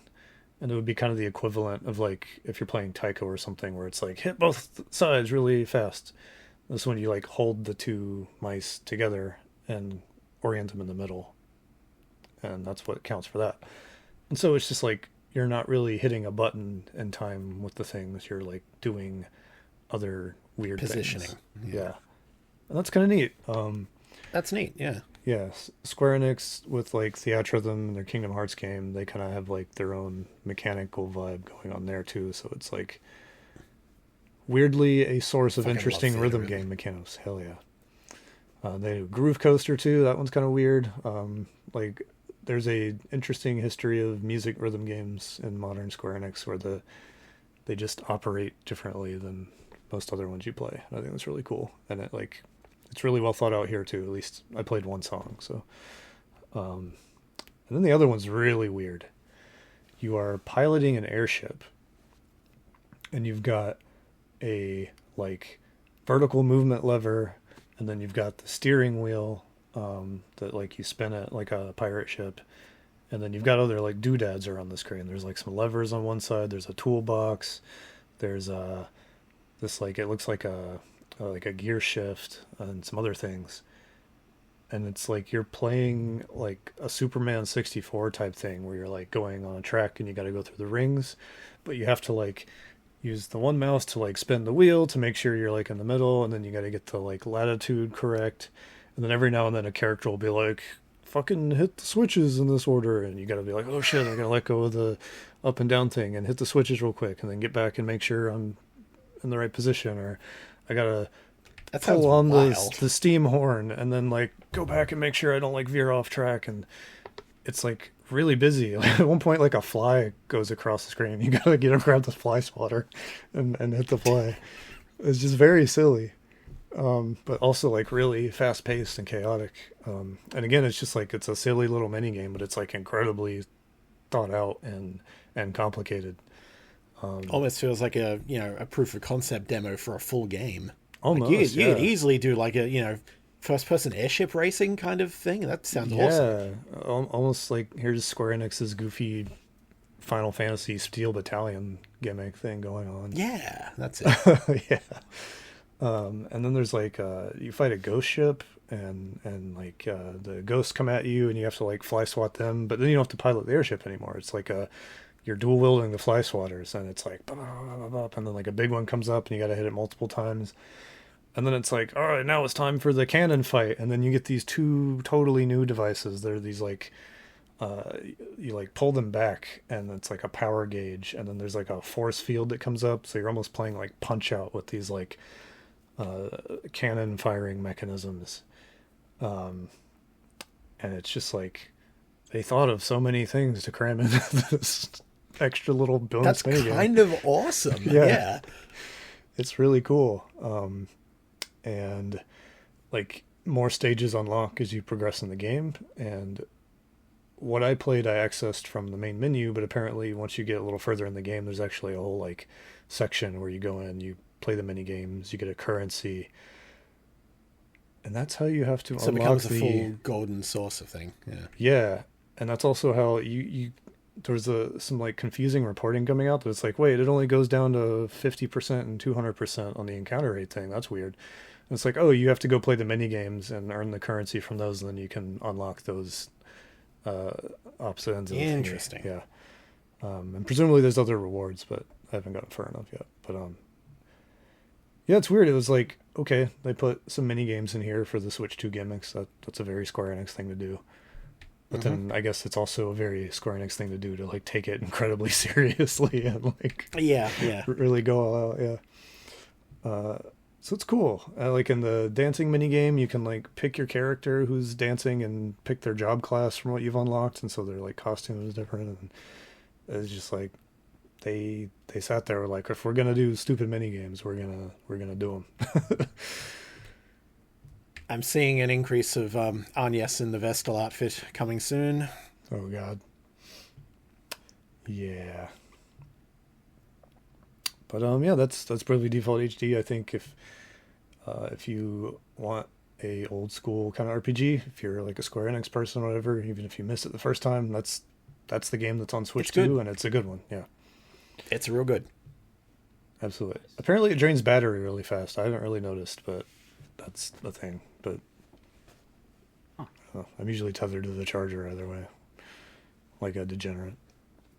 and it would be kind of the equivalent of like if you're playing Taiko or something, where it's like hit both sides really fast. This one you like hold the two mice together and orient them in the middle, and that's what counts for that. And so it's just like you're not really hitting a button in time with the things, you're like doing other weird positioning things. Yeah. And that's kind of neat. That's neat, yeah. Yes, Square Enix with like Theatrhythm and their Kingdom Hearts game, they kind of have like their own mechanical vibe going on there too, so it's like weirdly a source of interesting rhythm game mechanics. Hell yeah. They do Groove Coaster too, that one's kind of weird. Like there's a interesting history of music rhythm games in modern Square Enix where they just operate differently than most other ones you play. I think that's really cool, and it's really well thought out here too. At least I played one song. So, and then the other one's really weird. You are piloting an airship, and you've got a like vertical movement lever, and then you've got the steering wheel that like you spin it like a pirate ship, and then you've got other like doodads around the screen. There's like some levers on one side. There's a toolbox. There's this like, it looks like a gear shift and some other things, and it's like you're playing like a Superman 64 type thing where you're like going on a track and you got to go through the rings, but you have to like use the one mouse to like spin the wheel to make sure you're like in the middle, and then you got to get the like latitude correct, and then every now and then a character will be like, fucking hit the switches in this order, and you got to be like, oh shit, I gotta let go of the up and down thing and hit the switches real quick, and then get back and make sure I'm in the right position, or I gotta pull on the steam horn and then like go back and make sure I don't like veer off track. And it's like really busy. Like, at one point like a fly goes across the screen, you gotta get grab the fly spotter and hit the fly. It's just very silly, but also like really fast paced and chaotic. And again, it's just like it's a silly little mini game, but it's like incredibly thought out and complicated. Almost feels like a proof of concept demo for a full game. Almost, like you could easily do like a first person airship racing kind of thing. That sounds awesome. Yeah, almost like here's Square Enix's goofy Final Fantasy Steel Battalion gimmick thing going on. Yeah, that's it. Yeah. And then there's like you fight a ghost ship, and like the ghosts come at you, and you have to like fly swat them, but then you don't have to pilot the airship anymore. It's like you're dual wielding the fly swatters, and it's like, and then like a big one comes up and you got to hit it multiple times, and then it's like, all right, now it's time for the cannon fight, and then you get these two totally new devices. They're these like you like pull them back, and it's like a power gauge, and then there's like a force field that comes up, so you're almost playing like Punch Out with these like cannon firing mechanisms, and it's just like they thought of so many things to cram into this extra little bonus. That's kind of awesome. Yeah. It's really cool. And like more stages unlock as you progress in the game, and what I played I accessed from the main menu, but apparently once you get a little further in the game, there's actually a whole like section where you go in, you play the mini games, you get a currency, and that's how you have to unlock. So it becomes a full golden saucer thing. Yeah, and that's also how you there was some like confusing reporting coming out that it's like, wait, it only goes down to 50% and 200% on the encounter rate thing. That's weird. And it's like, oh, you have to go play the mini games and earn the currency from those, and then you can unlock those opposite ends of the Interesting. Yeah. And presumably there's other rewards, but I haven't gotten far enough yet. But yeah, it's weird. It was like, okay, they put some mini games in here for the Switch 2 gimmicks. That's a very Square Enix thing to do. But then I guess it's also a very Square Enix thing to do, to like take it incredibly seriously and like really go all out. So it's cool. Like in the dancing mini game, you can like pick your character who's dancing and pick their job class from what you've unlocked, and so their like costume is different. And it's just like they sat there like, if we're gonna do stupid mini games, we're gonna do them. I'm seeing an increase of Agnes in the Vestal outfit coming soon. Oh god. Yeah. But yeah, that's Bravely Default HD. I think if you want a old school kind of RPG, if you're like a Square Enix person or whatever, even if you missed it the first time, that's the game that's on Switch too, and it's a good one. Yeah. It's real good. Absolutely. Apparently it drains battery really fast. I haven't really noticed, but that's the thing. But I'm usually tethered to the charger either way, like a degenerate.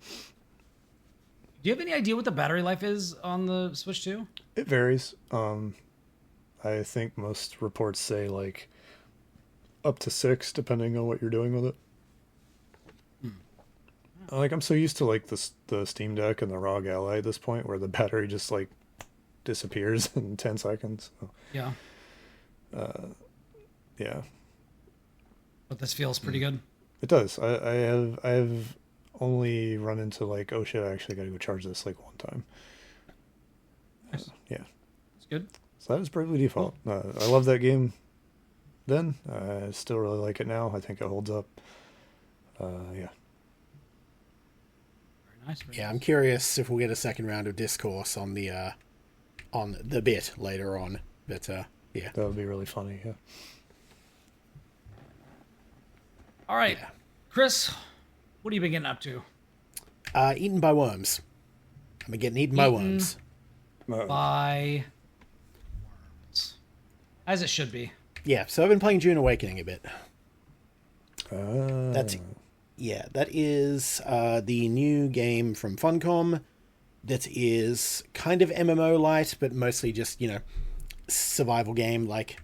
Do you have any idea what the battery life is on the Switch 2? It varies. I think most reports say like up to 6, depending on what you're doing with it. Like I'm so used to like the Steam Deck and the ROG Ally at this point, where the battery just like disappears in 10 seconds. So, yeah. Yeah. But this feels pretty good. It does. I have only run into like, oh shit, I actually got to go charge this like one time. Nice. Yeah. It's good. So that was Bravely Default. I love that game then. I still really like it now. I think it holds up. Yeah. Very nice. Very nice. I'm curious if we'll get a second round of discourse on the bit later on. But yeah. That would be really funny, yeah. All right. Yeah. Kris, what have you been getting up to? Eaten by worms. I'm getting eaten by worms. By worms. As it should be. Yeah, so I've been playing Dune Awakening a bit. That is the new game from Funcom that is kind of MMO light, but mostly just, survival game. Like,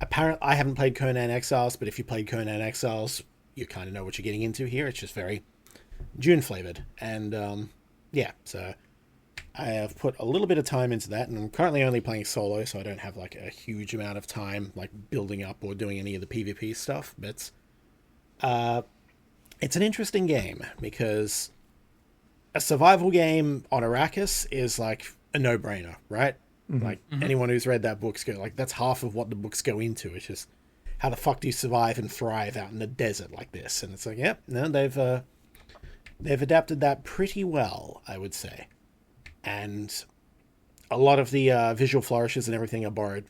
apparently, I haven't played Conan Exiles, but if you played Conan Exiles, you kind of know what you're getting into here. It's just very Dune flavored. And, so I have put a little bit of time into that, and I'm currently only playing solo, so I don't have, like, a huge amount of time, like, building up or doing any of the PvP stuff, but it's an interesting game, because a survival game on Arrakis is, like, a no-brainer, right? Mm-hmm. Like, anyone who's read that book's go, like, that's half of what the books go into. It's just, how the fuck do you survive and thrive out in the desert like this? And it's like, yep, no, they've adapted that pretty well, I would say. And a lot of the visual flourishes and everything are borrowed,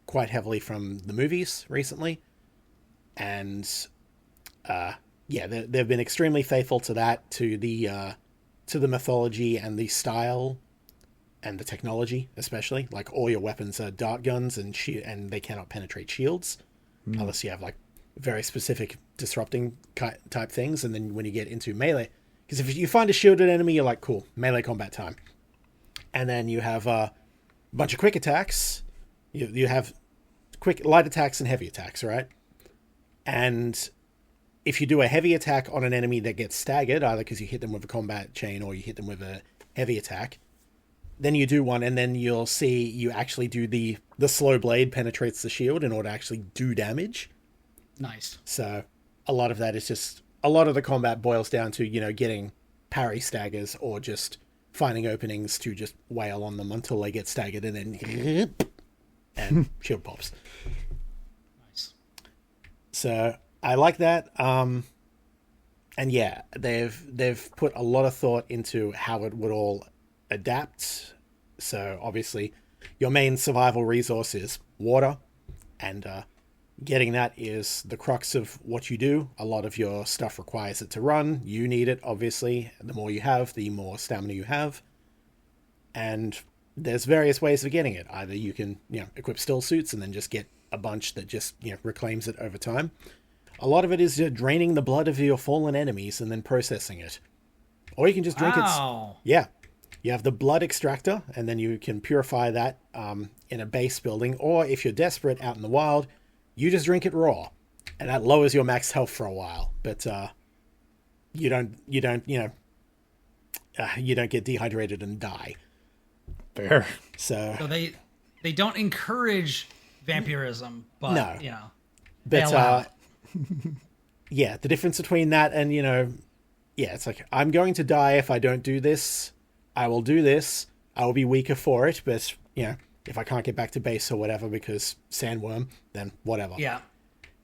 quite heavily from the movies recently. And, they've been extremely faithful to that, to the mythology and the style and the technology, especially. Like, all your weapons are dart guns and they cannot penetrate shields unless you have, like, very specific disrupting type things. And then when you get into melee, because if you find a shielded enemy, you're like, cool, melee combat time. And then you have a bunch of quick attacks. You have quick light attacks and heavy attacks, right? And if you do a heavy attack on an enemy that gets staggered, either because you hit them with a combat chain or you hit them with a heavy attack, then you do one, and then you'll see you actually do the slow blade penetrates the shield in order to actually do damage. Nice. So a lot of that is just, a lot of the combat boils down to, getting parry staggers or just finding openings to just wail on them until they get staggered and then and shield pops. Nice. So I like that. And yeah, they've put a lot of thought into how it would all adapt. So obviously your main survival resource is water, and getting that is the crux of what you do. A lot of your stuff requires it to run. You need it, obviously. The more you have, the more stamina you have. And there's various ways of getting it. Either you can, equip still suits and then just get a bunch that just, reclaims it over time. A lot of it is draining the blood of your fallen enemies and then processing it. Or you can just drink it. Yeah. You have the blood extractor, and then you can purify that in a base building. Or if you're desperate out in the wild, you just drink it raw. and that lowers your max health for a while. But you don't get dehydrated and die. Fair. So they don't encourage vampirism, but no. They allow it. Yeah, the difference between that and it's like, I'm going to die if I don't do this. I will do this. I will be weaker for it, but if I can't get back to base or whatever because sandworm, then whatever. Yeah.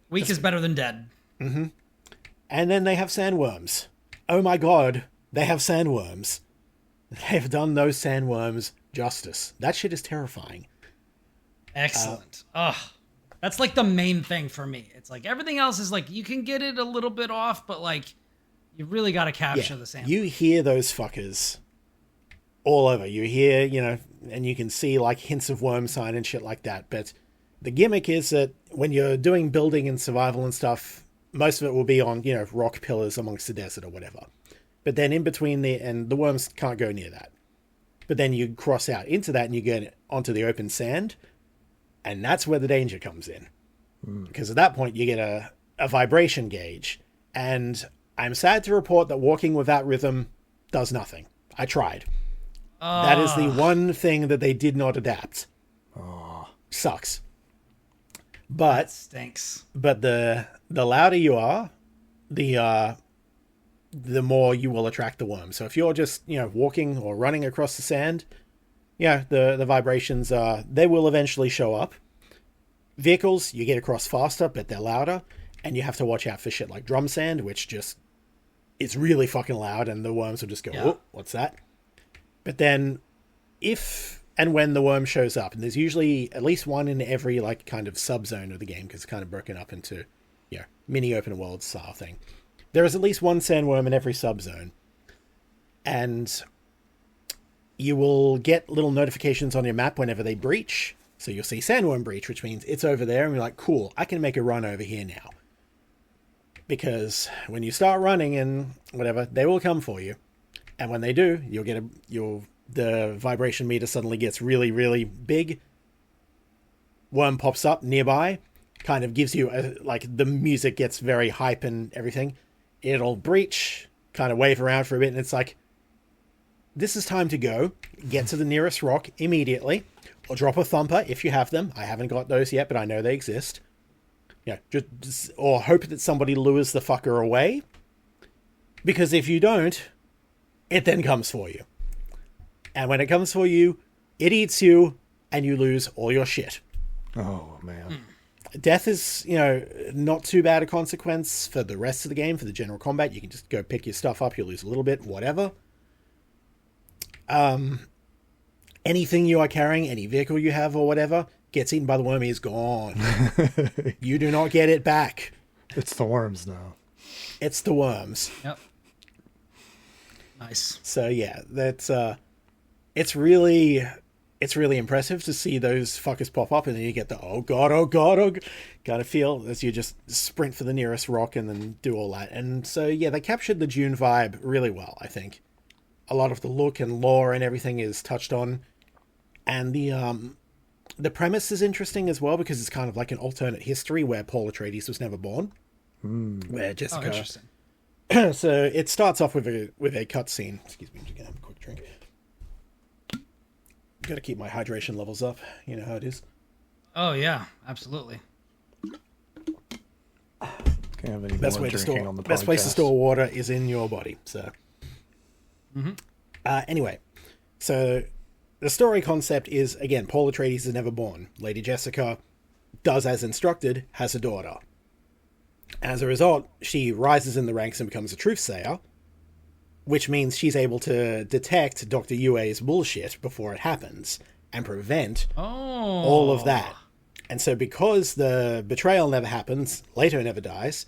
Weak is better than dead. Mm-hmm. And then they have sandworms. Oh my god, they have sandworms. They've done those sandworms justice. That shit is terrifying. Excellent. That's like the main thing for me. It's like everything else is like you can get it a little bit off, but like you really got to capture the sandworm. You hear those fuckers all over. You hear, and you can see like hints of worm sign and shit like that. But the gimmick is that when you're doing building and survival and stuff, most of it will be on, rock pillars amongst the desert or whatever. But then in between the worms can't go near that. But then you cross out into that and you get onto the open sand, and that's where the danger comes in. Because at that point you get a vibration gauge, and I'm sad to report that walking without rhythm does nothing. I tried. That is the one thing that they did not adapt. Sucks. But that stinks. But the louder you are, the more you will attract the worm. So if you're just walking or running across the sand, the vibrations they will eventually show up. Vehicles, you get across faster, but they're louder, and you have to watch out for shit like drum sand, which just it's really fucking loud, and the worms will just go, oh, what's that? But then, if and when the worm shows up, and there's usually at least one in every like kind of sub-zone of the game, because it's kind of broken up into mini open world style thing. There is at least one sandworm in every sub-zone, and you will get little notifications on your map whenever they breach. So you'll see sandworm breach, which means it's over there, and you're like, cool, I can make a run over here now. Because when you start running and whatever, they will come for you. And when they do, you'll get the vibration meter suddenly gets really, really big. Worm pops up nearby, kind of gives you the music gets very hype and everything. It'll breach, kind of wave around for a bit, and it's like, this is time to go. Get to the nearest rock immediately, or drop a thumper if you have them. I haven't got those yet, but I know they exist. Or hope that somebody lures the fucker away. Because if you don't, it then comes for you. And when it comes for you, it eats you, and you lose all your shit. Oh, man. Death is, not too bad a consequence for the rest of the game, for the general combat. You can just go pick your stuff up, you'll lose a little bit, whatever. Anything you are carrying, any vehicle you have or whatever, gets eaten by the worm, is gone. You do not get it back. It's the worms now. It's the worms. Yep. Nice. So that's it's really impressive to see those fuckers pop up, and then you get the oh god kind of feel as you just sprint for the nearest rock and then do all that. And so they captured the Dune vibe really well, I think. A lot of the look and lore and everything is touched on, and the premise is interesting as well, because it's kind of like an alternate history where Paul Atreides was never born, where Jessica. Oh, interesting. So it starts off with a cutscene. Excuse me, I'm just gonna have a quick drink. Got to keep my hydration levels up. You know how it is. Oh yeah, absolutely. Can't have any best more way to drinking store on the best podcast. place to store water is in your body. So. Anyway, so the story concept is, again, Paul Atreides is never born. Lady Jessica does as instructed, has a daughter. As a result, she rises in the ranks and becomes a truthsayer, which means she's able to detect Dr. Yue's bullshit before it happens and prevent all of that. And so because the betrayal never happens, Leto never dies,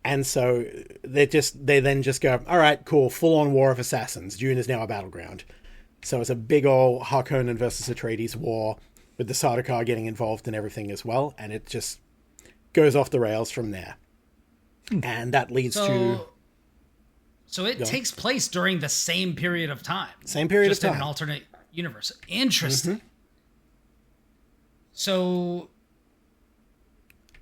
and so they then just go, all right, cool, full-on war of assassins. Dune is now a battleground. So it's a big old Harkonnen versus Atreides war with the Sardaukar getting involved and everything as well, and it just goes off the rails from there. And that leads to... So it takes place during the same period of time. Same period of time. Just in an alternate universe. Interesting. So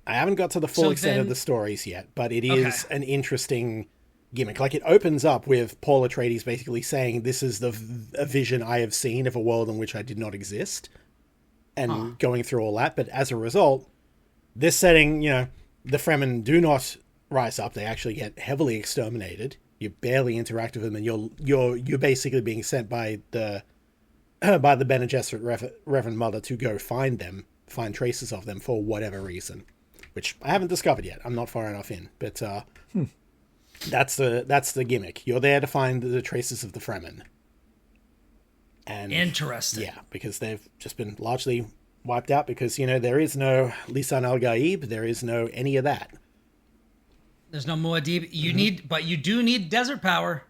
I haven't got to the full extent of the stories yet, but it is an interesting gimmick. Like, it opens up with Paul Atreides basically saying, this is a vision I have seen of a world in which I did not exist, and going through all that. But as a result, this setting, the Fremen do not rise up. They actually get heavily exterminated. You barely interact with them, and you're basically being sent by the Bene Gesserit Reverend Mother to go find traces of them for whatever reason, which I haven't discovered yet. I'm not far enough in, but that's the gimmick. You're there to find the traces of the Fremen. And interesting. Yeah, because they've just been largely wiped out because, there is no Lisan al-Gaib, there is no any of that. There's no Muad'Dib. But you do need desert power.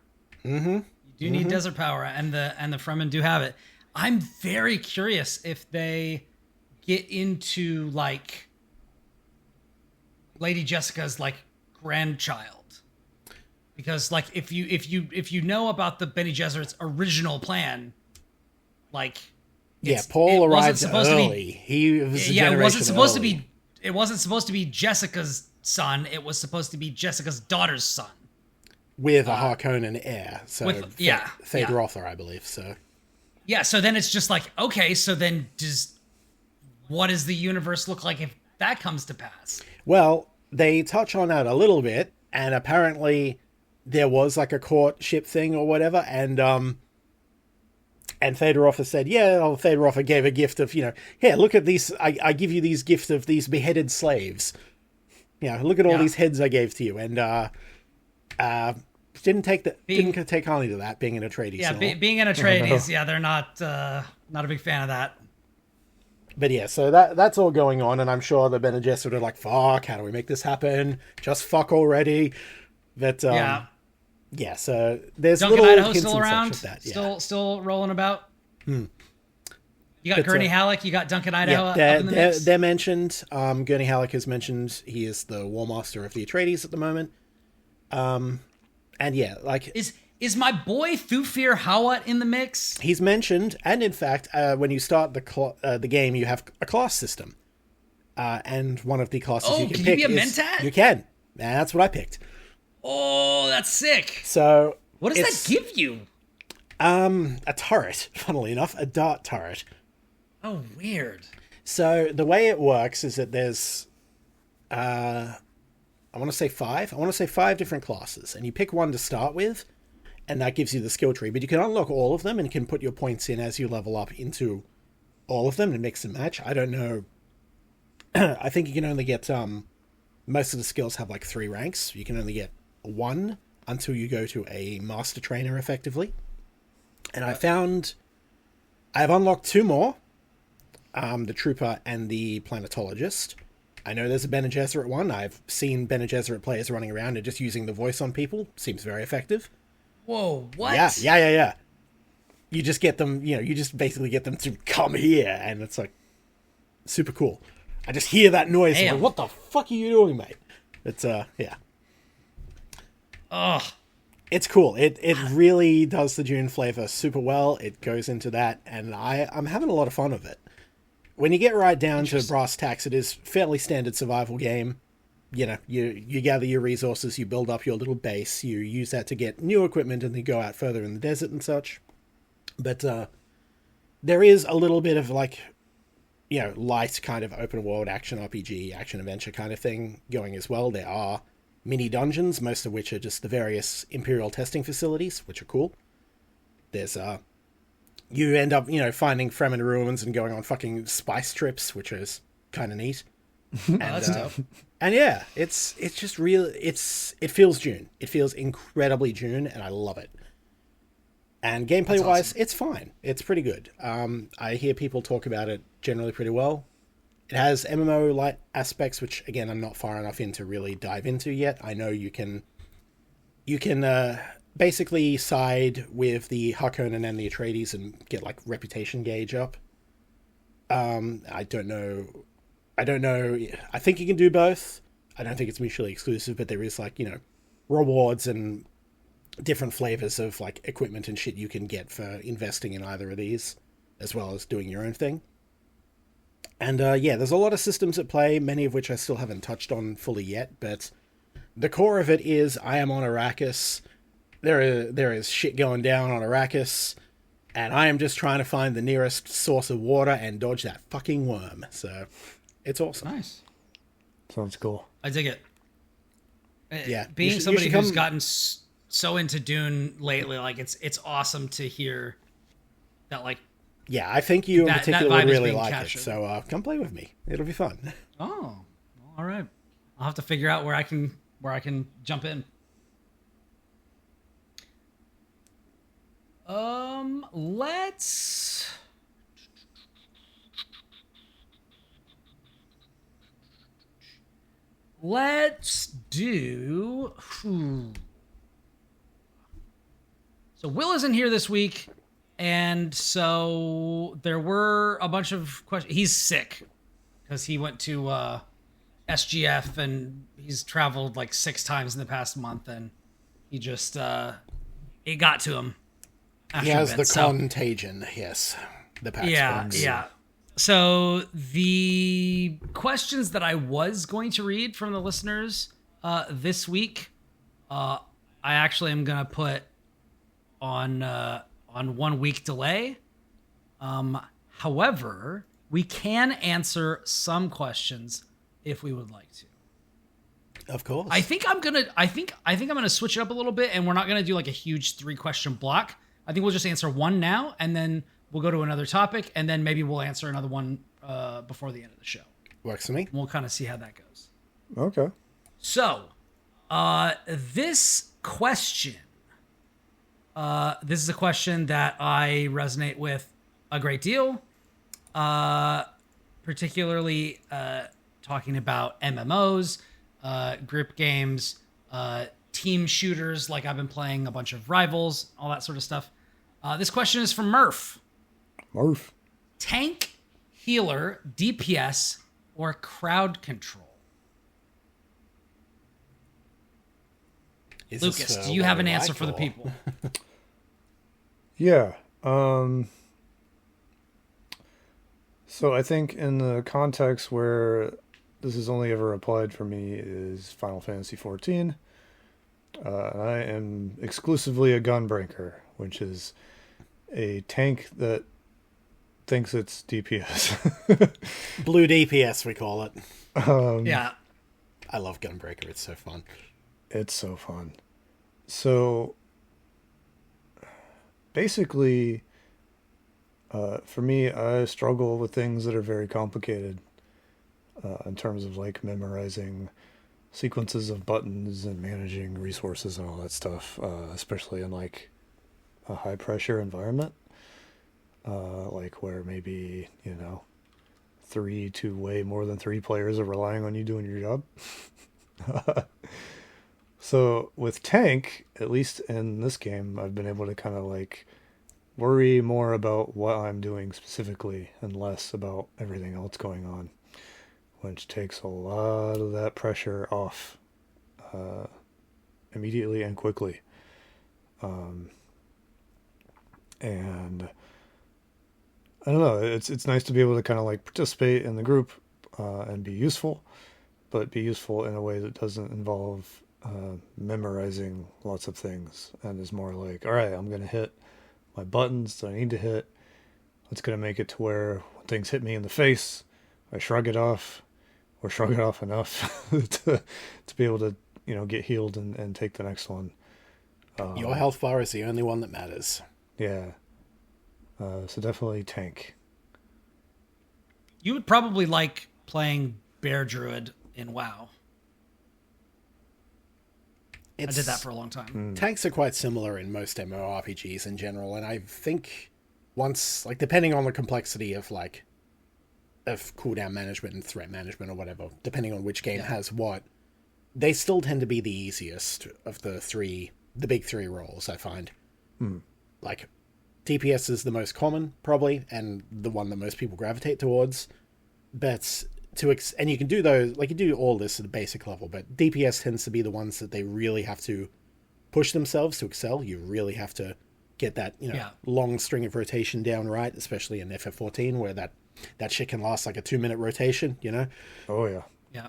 Mm-hmm. You do need desert power, and the Fremen do have it. I'm very curious if they get into like Lady Jessica's like grandchild, because like if you know about the Bene Gesserit's original plan, like Paul arrived early. He was a generation early. It wasn't supposed to be Jessica's son. It was supposed to be Jessica's daughter's son with a Harkonnen heir. So Feyd-Rautha, I believe. So yeah. So then it's just like, okay. So then what does the universe look like if that comes to pass? Well, they touch on that a little bit, and apparently there was like a courtship thing or whatever, and Feyd-Rautha said, Feyd-Rautha gave a gift of, here, look at these, I give you these gifts of these beheaded slaves. Look at all these heads I gave to you, and didn't take kindly to that, being an Atreides. Yeah, being an Atreides, they're not a big fan of that. But yeah, so that's all going on, and I'm sure the Bene Gesserit are like, fuck, how do we make this happen? Just fuck already. But so there's Duncan little Idaho hints still around, and such of that. Still rolling about. You got Gurney Halleck, you got Duncan Idaho up in the mix. They're mentioned. Gurney Halleck is mentioned. He is the War Master of the Atreides at the moment. And is my boy Thufir Hawat in the mix? He's mentioned, and in fact, when you start the game, you have a class system, and one of the classes you can pick you be a Mentat? You can. That's what I picked. Oh, that's sick. So what does that give you? A turret, funnily enough, a dart turret. Oh, weird. So the way it works is that there's, I want to say 5 different classes, and you pick one to start with, and that gives you the skill tree. But you can unlock all of them and can put your points in as you level up into all of them and mix and match. I don't know. I think you can only get, most of the skills have like 3 ranks. You can only get 1 until you go to a master trainer effectively. And I've unlocked 2 more. The Trooper and the Planetologist. I know there's a Bene Gesserit one. I've seen Bene Gesserit players running around and just using the voice on people. Seems very effective. Whoa, what? Yeah. You just get them, you just basically get them to come here, and it's like super cool. I just hear that noise. I'm like, what the fuck are you doing, mate? It's, yeah. Ugh. It's cool. It really does the Dune flavor super well. It goes into that, and I'm having a lot of fun with it. When you get right down to brass tacks, it is fairly standard survival game. You gather your resources, you build up your little base, you use that to get new equipment, and then go out further in the desert and such. But there is a little bit of like, light kind of open world action RPG, action adventure kind of thing going as well. There are mini dungeons, most of which are just the various Imperial testing facilities, which are cool. There's you end up, finding Fremen ruins and going on fucking spice trips, which is kind of neat. And, that's dope. And yeah, it's just real. It feels Dune. It feels incredibly Dune, and I love it. And gameplay wise, awesome. It's fine. It's pretty good. I hear people talk about it generally pretty well. It has MMO light aspects, which again I'm not far enough in to really dive into yet. I know you can basically side with the Harkonnen and the Atreides and get like reputation gauge up. I don't know. I think you can do both. I don't think it's mutually exclusive, but there is like, rewards and different flavors of like equipment and shit you can get for investing in either of these, as well as doing your own thing. And yeah, there's a lot of systems at play, many of which I still haven't touched on fully yet, but the core of it is I am on Arrakis. There is shit going down on Arrakis, and I am just trying to find the nearest source of water and dodge that fucking worm. So, it's awesome. Nice. Sounds cool. I dig it. Yeah. Being somebody who's gotten so into Dune lately, like, it's awesome to hear that, like... Yeah, I think you in particular would really like captured. it, so come play with me. It'll be fun. Oh, all right. I'll have to figure out where I can jump in. Let's do. So Will isn't here this week, and so there were a bunch of questions. He's sick because he went to SGF and he's traveled like 6 times in the past month, and he just it got to him. He has the contagion, yes. The PAX bugs. Yeah. So the questions that I was going to read from the listeners this week, I actually am going to put on 1 week delay. However, we can answer some questions if we would like to. Of course. I think I'm gonna switch it up a little bit, and we're not gonna do like a huge 3-question block. I think we'll just answer one now, and then we'll go to another topic, and then maybe we'll answer another one before the end of the show. Works for me. We'll kind of see how that goes. Okay. So, this question, this is a question that I resonate with a great deal, particularly talking about MMOs, grip games, team shooters, like I've been playing a bunch of Rivals, all that sort of stuff. This question is from Murph. Tank, healer, DPS, or crowd control? Lucas, do you have an answer for the people? Yeah. So I think in the context where this has only ever applied for me is Final Fantasy XIV. I am exclusively a gunbreaker, which is a tank that thinks it's DPS. Blue DPS, we call it. Yeah. I love Gunbreaker. It's so fun. It's so fun. So, basically, for me, I struggle with things that are very complicated in terms of, like, memorizing sequences of buttons and managing resources and all that stuff, especially in, like, a high-pressure environment. Like, where maybe, 3 to way more than 3 players are relying on you doing your job. So with tank, at least in this game, I've been able to kind of like worry more about what I'm doing specifically and less about everything else going on, which takes a lot of that pressure off immediately and quickly. And I don't know, it's nice to be able to kind of like participate in the group and be useful, but be useful in a way that doesn't involve memorizing lots of things and is more like, all right, I'm going to hit my buttons that I need to hit. It's going to make it to where when things hit me in the face, I shrug it off or shrug it off enough to be able to, get healed and take the next one. Your health bar is the only one that matters. Yeah. So definitely tank. You would probably like playing Bear Druid in WoW. I did that for a long time. Tanks are quite similar in most MMORPGs in general, and I think once, like, depending on the complexity of cooldown management and threat management or whatever, depending on which game has what, they still tend to be the easiest of the big three roles, I find. Like, DPS is the most common, probably, and the one that most people gravitate towards, but and you can do those, like, you do all this at a basic level, but DPS tends to be the ones that they really have to push themselves to excel. You really have to get that, long string of rotation down right, especially in FF14, where that that shit can last like a 2-minute rotation, you know? Oh, yeah. Yeah.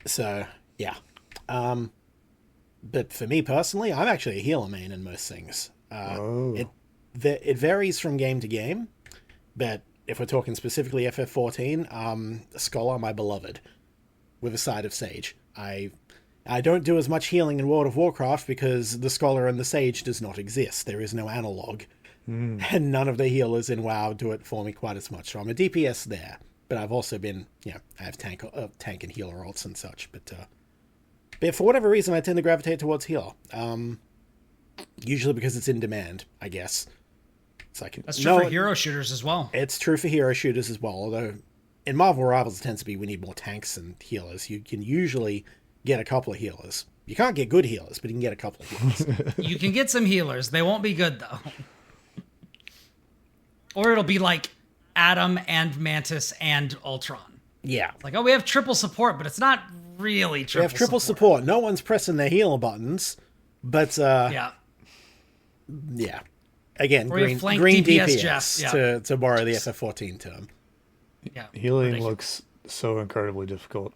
So, yeah. But for me personally, I'm actually a healer main in most things. It varies from game to game, but if we're talking specifically FF14, Scholar, my beloved, with a side of Sage. I don't do as much healing in World of Warcraft because the Scholar and the Sage does not exist. There is no analog. And none of the healers in WoW do it for me quite as much. So I'm a DPS there, but I've also been, I have tank and healer alts and such. But for whatever reason, I tend to gravitate towards healer. Usually because it's in demand, I guess. It's like, that's true for hero shooters as well. It's true for hero shooters as well, although in Marvel Rivals it tends to be we need more tanks and healers. You can usually get a couple of healers. You can't get good healers, but you can get a couple of healers. You can get some healers. They won't be good, though. Or it'll be like Adam and Mantis and Ultron. Yeah. Like, we have triple support, but it's not really triple support. We have triple support. No one's pressing their healer buttons, but... Yeah. Again, green DPS to borrow the FF14 term. Yeah. Healing looks so incredibly difficult.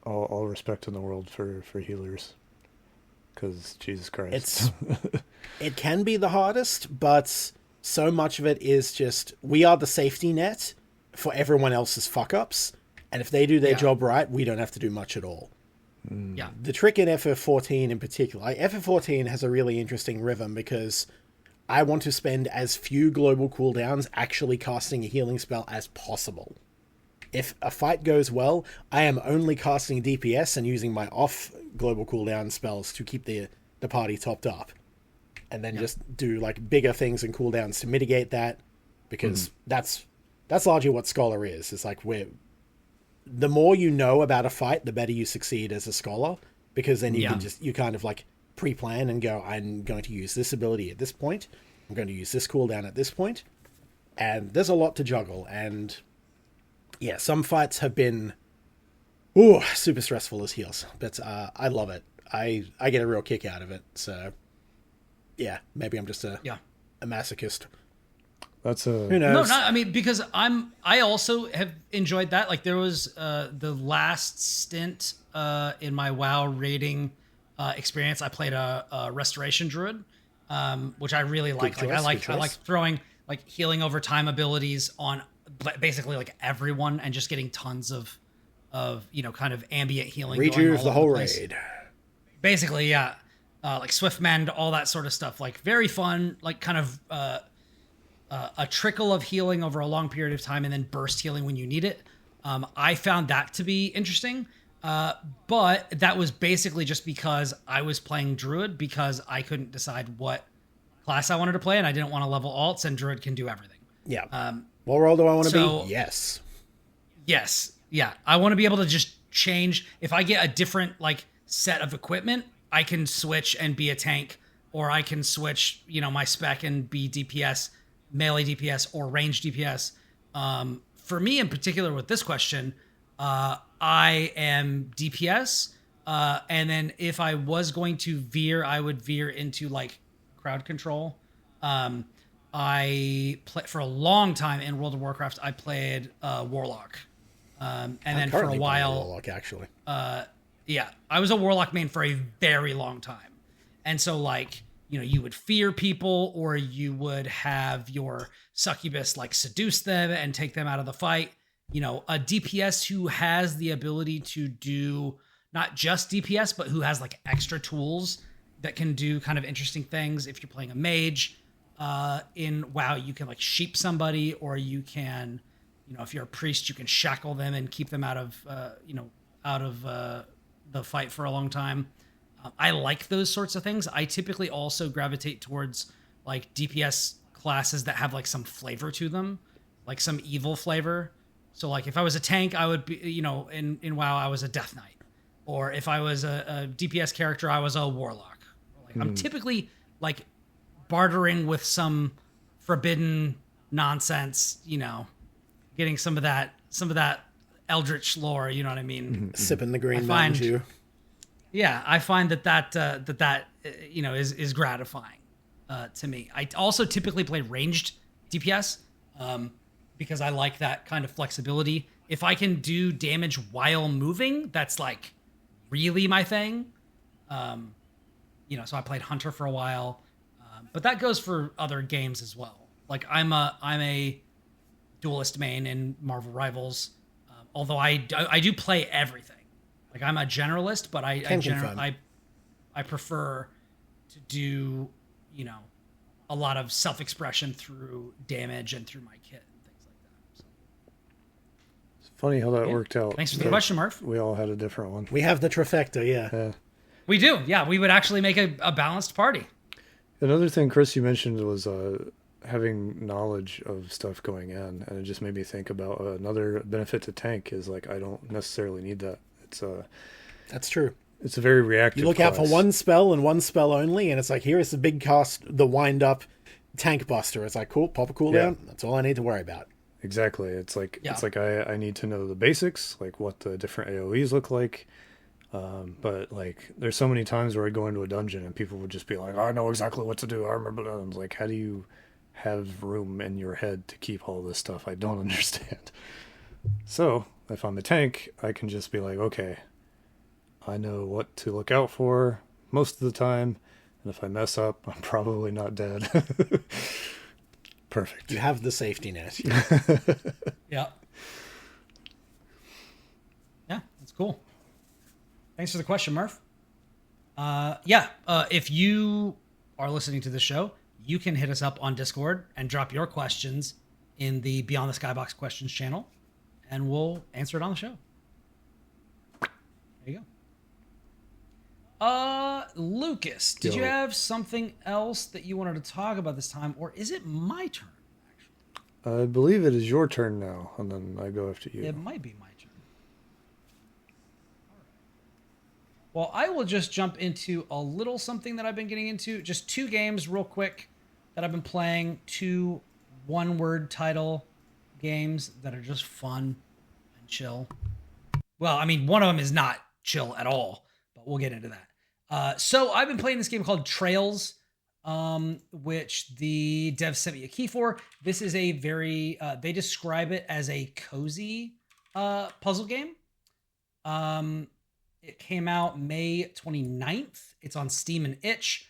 All respect in the world for healers. Because, Jesus Christ. It can be the hardest, but so much of it is just, we are the safety net for everyone else's fuck-ups. And if they do their job right, we don't have to do much at all. Yeah. The trick in FF14 in particular, FF14 has a really interesting rhythm because I want to spend as few global cooldowns actually casting a healing spell as possible. If a fight goes well, I am only casting DPS and using my off global cooldown spells to keep the party topped up. And then just do like bigger things and cooldowns to mitigate that, because that's largely what Scholar is. It's like the more you know about a fight, the better you succeed as a Scholar, because then you kind of like pre-plan and go, I'm going to use this ability at this point, I'm going to use this cooldown at this point, and there's a lot to juggle. And some fights have been super stressful as heals, but I love it. I get a real kick out of it. So maybe I'm just a masochist. That's who knows? No, I mean, because I also have enjoyed that. Like, there was the last stint in my WoW raiding experience, I played a restoration druid, which I really like. I like throwing like healing over time abilities on basically like everyone and just getting tons of kind of ambient healing. Rejuve the whole raid. Basically, like Swift Mend, all that sort of stuff. Like, very fun, like kind of a trickle of healing over a long period of time and then burst healing when you need it. I found that to be interesting. But that was basically just because I was playing Druid, because I couldn't decide what class I wanted to play and I didn't want to level alts, and Druid can do everything. Yeah. What role do I want to be? Yes. Yeah. I want to be able to just change. If I get a different like set of equipment, I can switch and be a tank, or I can switch, my spec and be DPS, melee DPS or range DPS. For me in particular with this question, I am DPS, and then if I was going to veer, I would veer into like crowd control. I played for a long time in World of Warcraft. I played Warlock, and then for a while, Warlock actually. I was a Warlock main for a very long time, and so like you would fear people, or you would have your succubus like seduce them and take them out of the fight. A DPS who has the ability to do not just DPS, but who has like extra tools that can do kind of interesting things. If you're playing a mage in WoW, you can like sheep somebody, or you can, if you're a priest, you can shackle them and keep them out of the fight for a long time. I like those sorts of things. I typically also gravitate towards like DPS classes that have like some flavor to them, like some evil flavor. So like if I was a tank, I would be, in WoW, I was a Death Knight. Or if I was a DPS character, I was a Warlock. Like, I'm typically like bartering with some forbidden nonsense, getting some of that eldritch lore, you know what I mean? Sipping the green Mountain Dew. Yeah, I find that is gratifying to me. I also typically play ranged DPS. because I like that kind of flexibility. If I can do damage while moving, that's like really my thing. So I played Hunter for a while, but that goes for other games as well. Like I'm a duelist main in Marvel Rivals, although I do play everything. Like I'm a generalist, but I prefer to do, a lot of self-expression through damage and through my kit and things like that. So. It's funny how that worked out. Thanks for the question, Murph. We all had a different one. We have the trifecta, yeah. We do, yeah. We would actually make a balanced party. Another thing, Kris, you mentioned was having knowledge of stuff going in, and it just made me think about another benefit to tank is like I don't necessarily need that. That's true. It's a very reactive. You look out for one spell and one spell only, and it's like, here is the big cost, the wind up tank buster. It's like, cool, pop a cooldown. Yeah. That's all I need to worry about. Exactly. It's like I need to know the basics, like what the different AoEs look like. But like, there's so many times where I go into a dungeon and people would just be like, I know exactly what to do. I remember that. I'm like, how do you have room in your head to keep all this stuff? I don't understand. So if I'm a tank, I can just be like, okay, I know what to look out for most of the time. And if I mess up, I'm probably not dead. Perfect. You have the safety net. Yeah. Yeah, that's cool. Thanks for the question, Murph. If you are listening to the show, you can hit us up on Discord and drop your questions in the Beyond the Skybox questions channel, and we'll answer it on the show. There you go. Lucas, did you have something else that you wanted to talk about this time, or is it my turn, actually? I believe it is your turn now, and then I go after you. It might be my turn. All right. Well, I will just jump into a little something that I've been getting into. Just 2 games real quick that I've been playing. 2 one-word title games that are just fun and chill. Well, I mean, one of them is not chill at all, but we'll get into that. So I've been playing this game called Trails, which the devs sent me a key for. This is a very, they describe it as a cozy puzzle game. It came out May 29th. It's on Steam and Itch.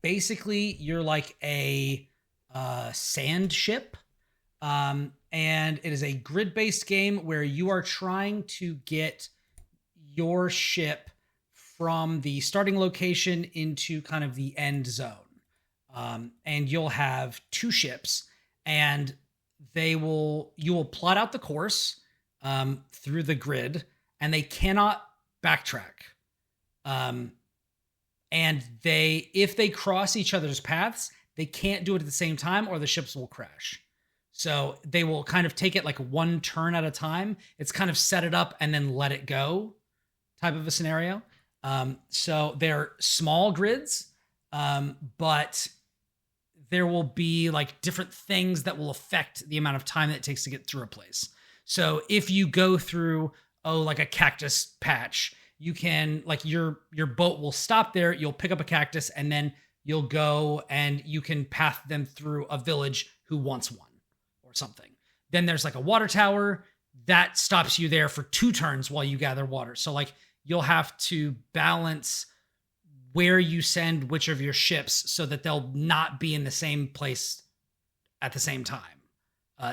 Basically, you're like a sand ship. And it is a grid-based game where you are trying to get your ship from the starting location into kind of the end zone. And you'll have 2 ships, and you will plot out the course through the grid, and they cannot backtrack. And if they cross each other's paths, they can't do it at the same time or the ships will crash. So they will kind of take it like one turn at a time. It's kind of set it up and then let it go type of a scenario. So they're small grids, but there will be like different things that will affect the amount of time that it takes to get through a place. So if you go through, like a cactus patch, you can, like, your boat will stop there. You'll pick up a cactus and then you'll go and you can path them through a village who wants one or something. Then there's like a water tower that stops you there for 2 turns while you gather water. So like you'll have to balance where you send which of your ships so that they'll not be in the same place at the same time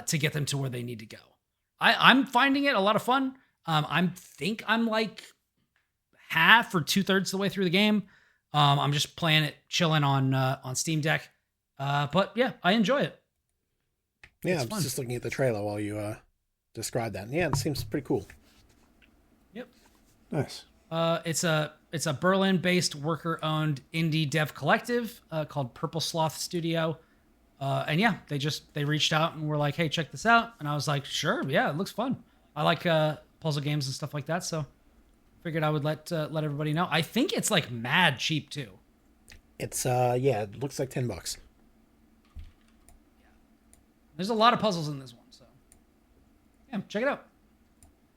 to get them to where they need to go. I'm finding it a lot of fun. I think I'm like half or 2/3 of the way through the game. I'm just playing it, chilling on Steam Deck. But yeah, I enjoy it. Yeah, I was just looking at the trailer while you described that. Yeah, it seems pretty cool. Yep. Nice. It's a Berlin-based worker-owned indie dev collective called Purple Sloth Studio. And yeah, they reached out and were like, "Hey, check this out." And I was like, "Sure, yeah, it looks fun. I like puzzle games and stuff like that." So figured I would let everybody know. I think it's like mad cheap too. It's it looks like $10. Yeah. There's a lot of puzzles in this one, so yeah, check it out.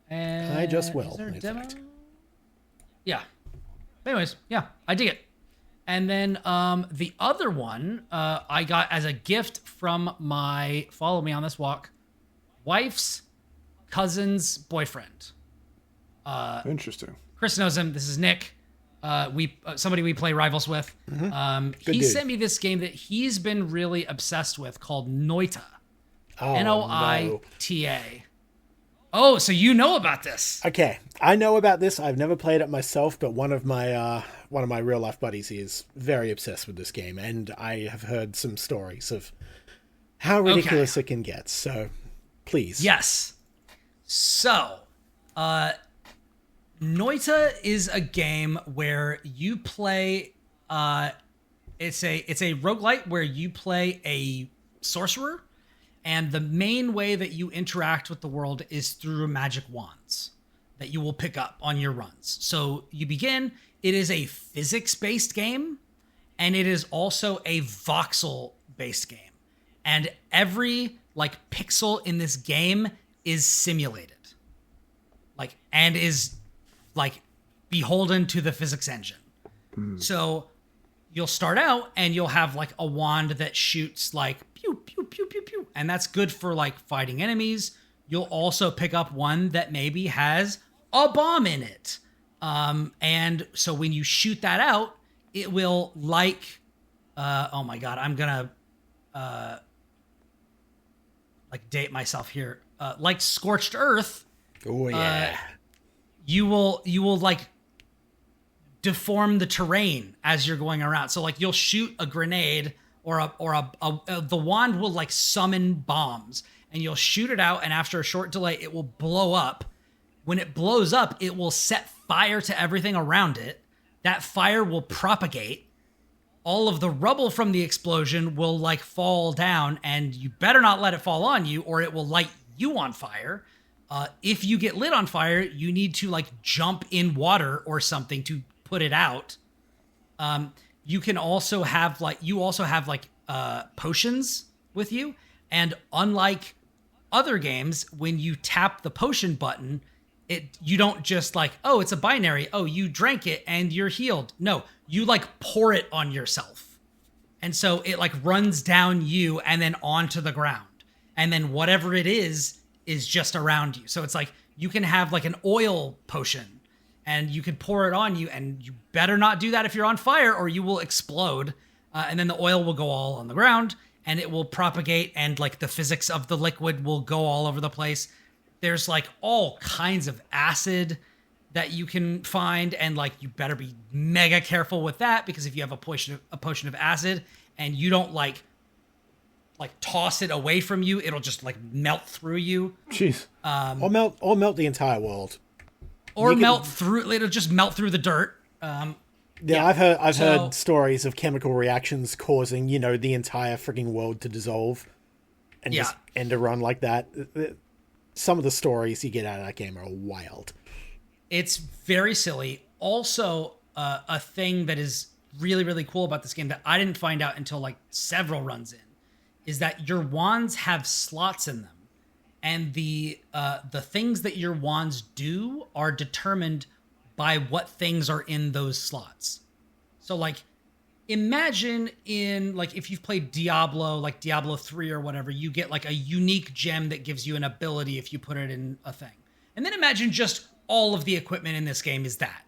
And I just will. Is there a demo? Yeah. Anyways, yeah, I dig it. And then the other one I got as a gift from my Follow Me on This Walk wife's cousin's boyfriend. Interesting. Kris knows him. This is Nick. Somebody we play Rivals with. He sent me this game that he's been really obsessed with called Noita. Noita. Oh, so you know about this? Okay, I know about this. I've never played it myself, but one of my real life buddies is very obsessed with this game, and I have heard some stories of how ridiculous it can get. So, please. Yes. So, Noita is a game where you play. It's a roguelite where you play a sorcerer. And the main way that you interact with the world is through magic wands that you will pick up on your runs. So you begin, it is a physics-based game, and it is also a voxel-based game. And every pixel in this game is simulated. And is beholden to the physics engine. So you'll start out and you'll have a wand that shoots pew, pew, pew, pew, pew. And that's good for fighting enemies. You'll also pick up one that maybe has a bomb in it. And so when you shoot that out, it will oh my God, I'm gonna date myself here. Like Scorched Earth. Oh yeah. You will deform the terrain as you're going around. So you'll shoot a grenade or the wand will summon bombs, and you'll shoot it out, and after a short delay it will blow up. When it blows up, it will set fire to everything around it. That fire will propagate. All of the rubble from the explosion will fall down, and you better not let it fall on you or it will light you on fire. If you get lit on fire, you need to jump in water or something to put it out. You can also have potions with you, and unlike other games, when you tap the potion button, you don't just it's a binary. Oh, you drank it and you're healed. No, you pour it on yourself, and so it runs down you and then onto the ground, and then whatever it is just around you. So it's you can have an oil potion, and you can pour it on you, and you better not do that if you're on fire or you will explode. And then the oil will go all on the ground, and it will propagate, and the physics of the liquid will go all over the place. There's all kinds of acid that you can find, and you better be mega careful with that, because if you have a potion of acid and you don't toss it away from you, it'll just melt through you. Jeez. Or melt the entire world. It'll just melt through the dirt. Yeah, I've heard stories of chemical reactions causing, the entire freaking world to dissolve and just end a run like that. Some of the stories you get out of that game are wild. It's very silly. Also, a thing that is really, really cool about this game that I didn't find out until several runs in is that your wands have slots in them. And the things that your wands do are determined by what things are in those slots. So imagine in if you've played Diablo, Diablo 3 or whatever, you get a unique gem that gives you an ability if you put it in a thing. And then imagine just all of the equipment in this game is that.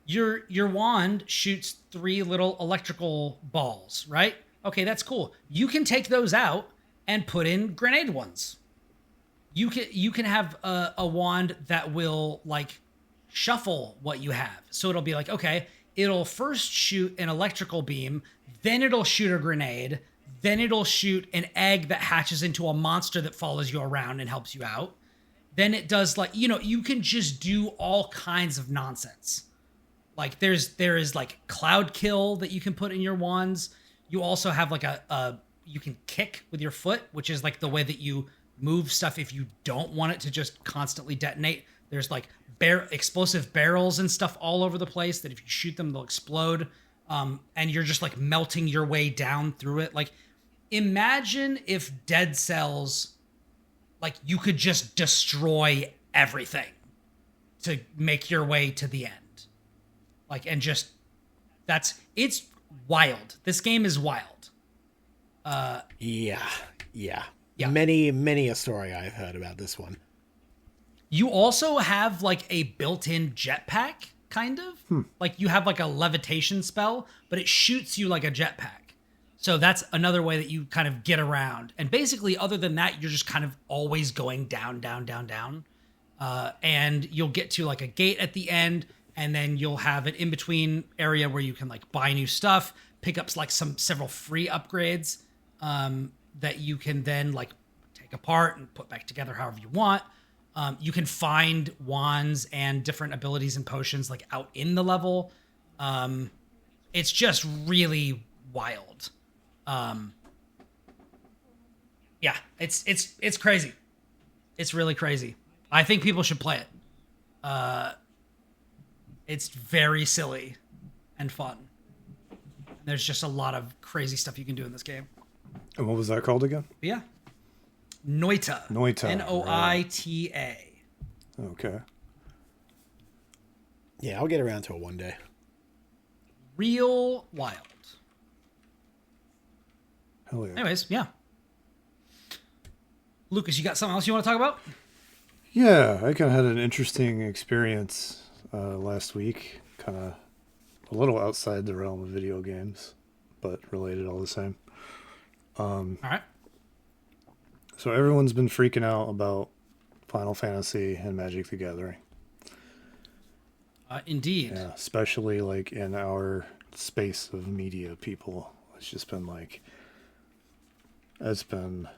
Your wand shoots 3 little electrical balls, right? Okay, that's cool. You can take those out and put in grenade ones. You can have a wand that will shuffle what you have. So it'll be okay, it'll first shoot an electrical beam, then it'll shoot a grenade, then it'll shoot an egg that hatches into a monster that follows you around and helps you out. Then it does you can just do all kinds of nonsense. There is cloud kill that you can put in your wands. You also have you can kick with your foot, which is the way that you move stuff if you don't want it to just constantly detonate. There's explosive barrels and stuff all over the place that if you shoot them, they'll explode. And you're just melting your way down through it. Imagine if Dead Cells, you could just destroy everything to make your way to the end. It's wild. This game is wild. Yeah. Yeah. Many a story I've heard about this one. You also have like a built-in jetpack, kind of. Like you have like a levitation spell, but it shoots you like a jetpack. So that's another way that you kind of get around. And basically, other than that, you're just kind of always going down. And you'll get to like a gate at the end, and then you'll have an in-between area where you can like buy new stuff, pick up like several free upgrades that you can then like take apart and put back together however you want. You can find wands and different abilities and potions like out in the level. It's just really wild. Yeah, it's crazy. It's really crazy. I think people should play it. It's very silly and fun. There's just a lot of crazy stuff you can do in this game. And what was that called again? But yeah. Noita. Noita. Noita. Okay. Yeah, I'll get around to it one day. Real wild. Hell yeah. Anyways, yeah. Lucas, you got something else you want to talk about? Yeah, I kind of had an interesting experience last week. Kind of a little outside the realm of video games, but related all the same. All right. So everyone's been freaking out about Final Fantasy and Magic the Gathering. Indeed. Yeah, especially like in our space of media people. It's just been like, it's been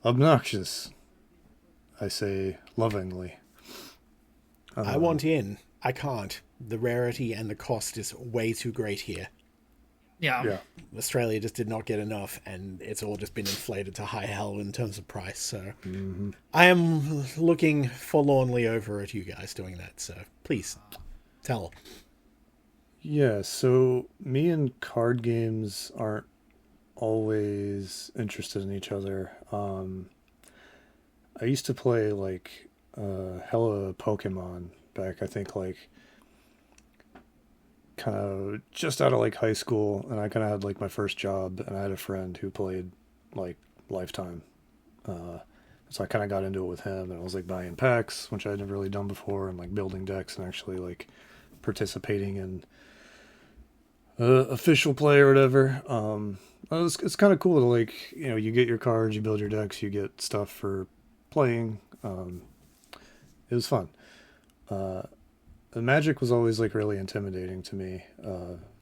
obnoxious. I say lovingly. I want in. I can't. The rarity and the cost is way too great here. Yeah. Australia just did not get enough, and it's all just been inflated to high hell in terms of price. So I am looking forlornly over at you guys doing that. So please tell. Yeah, so me and card games aren't always interested in each other. I used to play like hella Pokemon back, I think like kind of just out of like high school, and I kind of had like my first job, and I had a friend who played like Lifetime. So I kind of got into it with him, and I was like buying packs, which I'd never really done before, and like building decks and actually like participating in official play or whatever. It's kind of cool to like, you know, you get your cards, you build your decks, you get stuff for playing. It was fun. The Magic was always like really intimidating to me.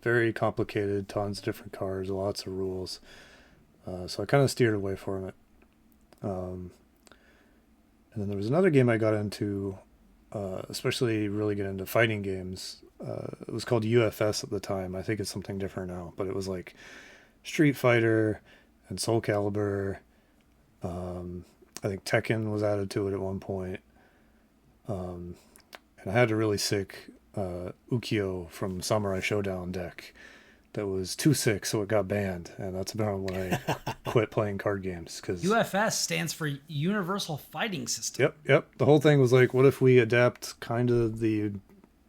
Very complicated, tons of different cards, lots of rules. So I kind of steered away from it. And then there was another game I got into, especially really get into fighting games. It was called UFS at the time. I think it's something different now, but it was like Street Fighter and Soul Calibur. I think Tekken was added to it at one point. And I had a really sick Ukiyo from Samurai Showdown deck that was too sick, so it got banned. And that's about when I quit playing card games. Cause, UFS stands for Universal Fighting System. Yep. The whole thing was like, what if we adapt kind of the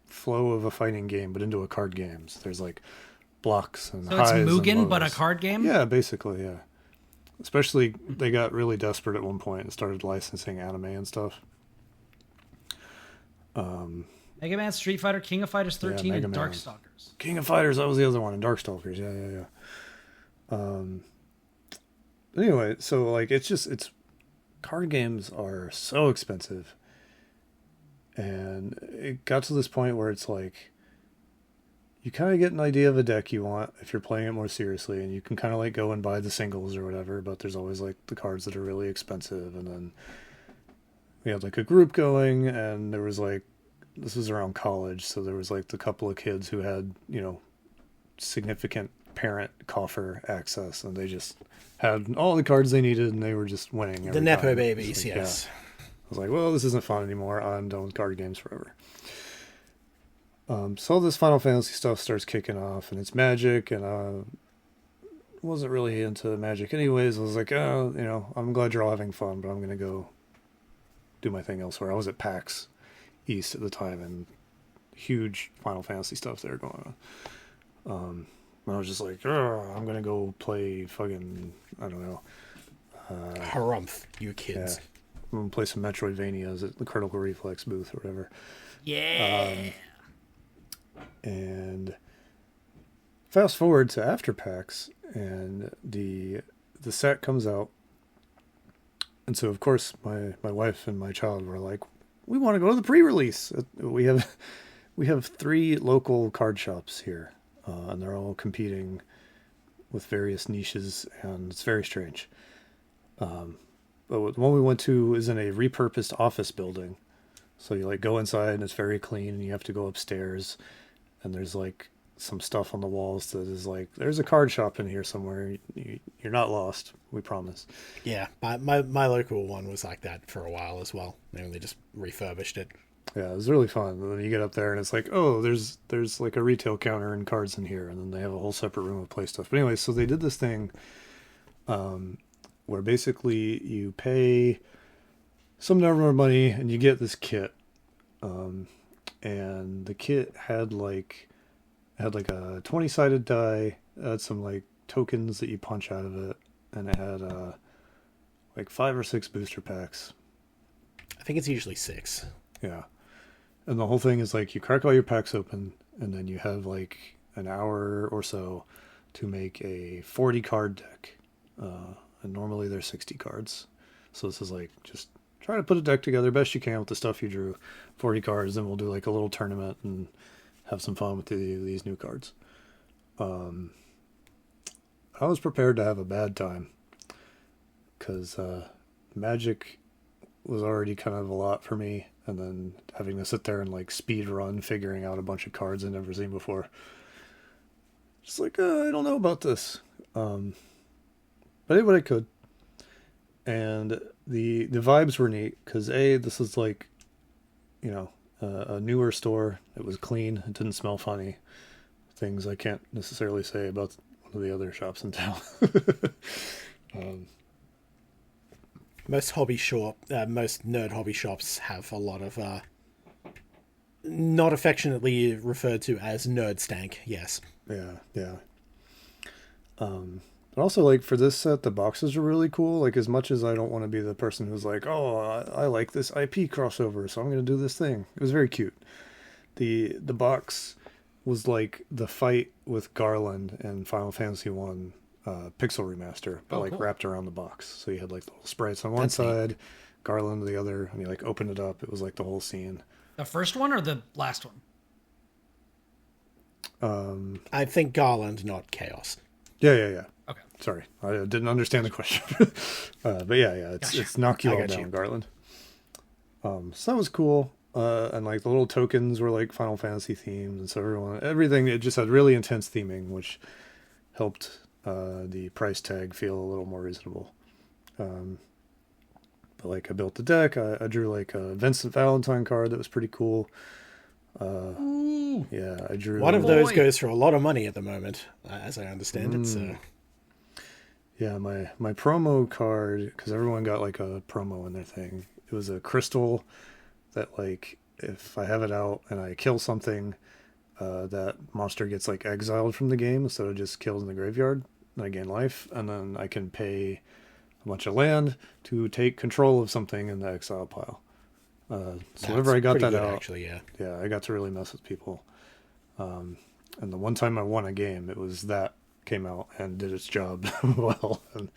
flow of a fighting game, but into a card game? So there's like blocks and highs. So it's Mugen, but a card game? Yeah, basically, yeah. Especially, they got really desperate at one point and started licensing anime and stuff. Mega Man, Street Fighter, King of Fighters 13, and Darkstalkers. King of Fighters, that was the other one, and Darkstalkers, yeah. Anyway, so like it's card games are so expensive, and it got to this point where it's like you kind of get an idea of a deck you want if you're playing it more seriously, and you can kind of like go and buy the singles or whatever, but there's always like the cards that are really expensive. And then we had like a group going, and there was like, this was around college, so there was like the couple of kids who had, you know, significant parent coffer access, and they just had all the cards they needed, and they were just winning. The Nepo time. babies, like, yes. Yeah. I was like, well, this isn't fun anymore. I'm done with card games forever. So all this Final Fantasy stuff starts kicking off, and it's Magic, and I wasn't really into Magic anyways. I was like, oh, you know, I'm glad you're all having fun, but I'm going to go do my thing elsewhere. I was at PAX East at the time, and huge Final Fantasy stuff there going on. And I was just like, I'm going to go play fucking, I don't know, Harumph, you kids. Yeah. I'm going to play some Metroidvanias at the Critical Reflex booth or whatever. Yeah. And fast forward to After PAX, and the set comes out. And so, of course, my wife and my child were like, we want to go to the pre-release. We have 3 local card shops here, and they're all competing with various niches, and it's very strange. But the one we went to is in a repurposed office building. So you like go inside and it's very clean, and you have to go upstairs, and there's like some stuff on the walls that is like, there's a card shop in here somewhere. You're not lost, we promise. Yeah, my local one was like that for a while as well. They only just refurbished it. Yeah, it was really fun. And then you get up there and it's like, oh, there's like a retail counter and cards in here, and then they have a whole separate room of play stuff. But anyway, so they did this thing where basically you pay some number of money and you get this kit. And the kit had like a 20-sided die, had some like tokens that you punch out of it, and it had like 5 or 6 booster packs. I think it's usually 6. Yeah. And the whole thing is like you crack all your packs open, and then you have like an hour or so to make a 40 card deck. And normally there's 60 cards. So this is like just try to put a deck together best you can with the stuff you drew. 40 cards, then we'll do like a little tournament and have some fun with these new cards. I was prepared to have a bad time because Magic was already kind of a lot for me, and then having to sit there and like speed run figuring out a bunch of cards I'd never seen before. Just like, I don't know about this. But I did what I could. And the vibes were neat because this is like, you know, a newer store. It was clean. It didn't smell funny. Things I can't necessarily say about one of the other shops in town. Most nerd hobby shops have a lot of not affectionately referred to as nerd stank. Yes. Yeah. But also, like, for this set, the boxes are really cool. Like, as much as I don't want to be the person who's like, oh, I like this IP crossover, so I'm going to do this thing. It was very cute. The box was like the fight with Garland and Final Fantasy 1 Pixel Remaster, but cool. Wrapped around the box. So you had like the little sprites on one side, Garland on the other, and you like opened it up. It was like the whole scene. The first one or the last one? I think Garland, not Chaos. Yeah. Okay. Sorry, I didn't understand the question. But yeah, it's knock you all down, Garland. So that was cool. And like the little tokens were like Final Fantasy themed, and so everything, it just had really intense theming, which helped the price tag feel a little more reasonable. But like I built the deck, I drew like a Vincent Valentine card that was pretty cool. Yeah, I drew one of those goes for a lot of money at the moment, as I understand it. So yeah, my promo card, because everyone got like a promo in their thing. It was a crystal that like if I have it out and I kill something, that monster gets like exiled from the game instead of just killed in the graveyard, and I gain life, and then I can pay a bunch of land to take control of something in the exile pile. So whenever I got that out, actually, yeah, I got to really mess with people. And the one time I won a game, it was that came out and did its job well, and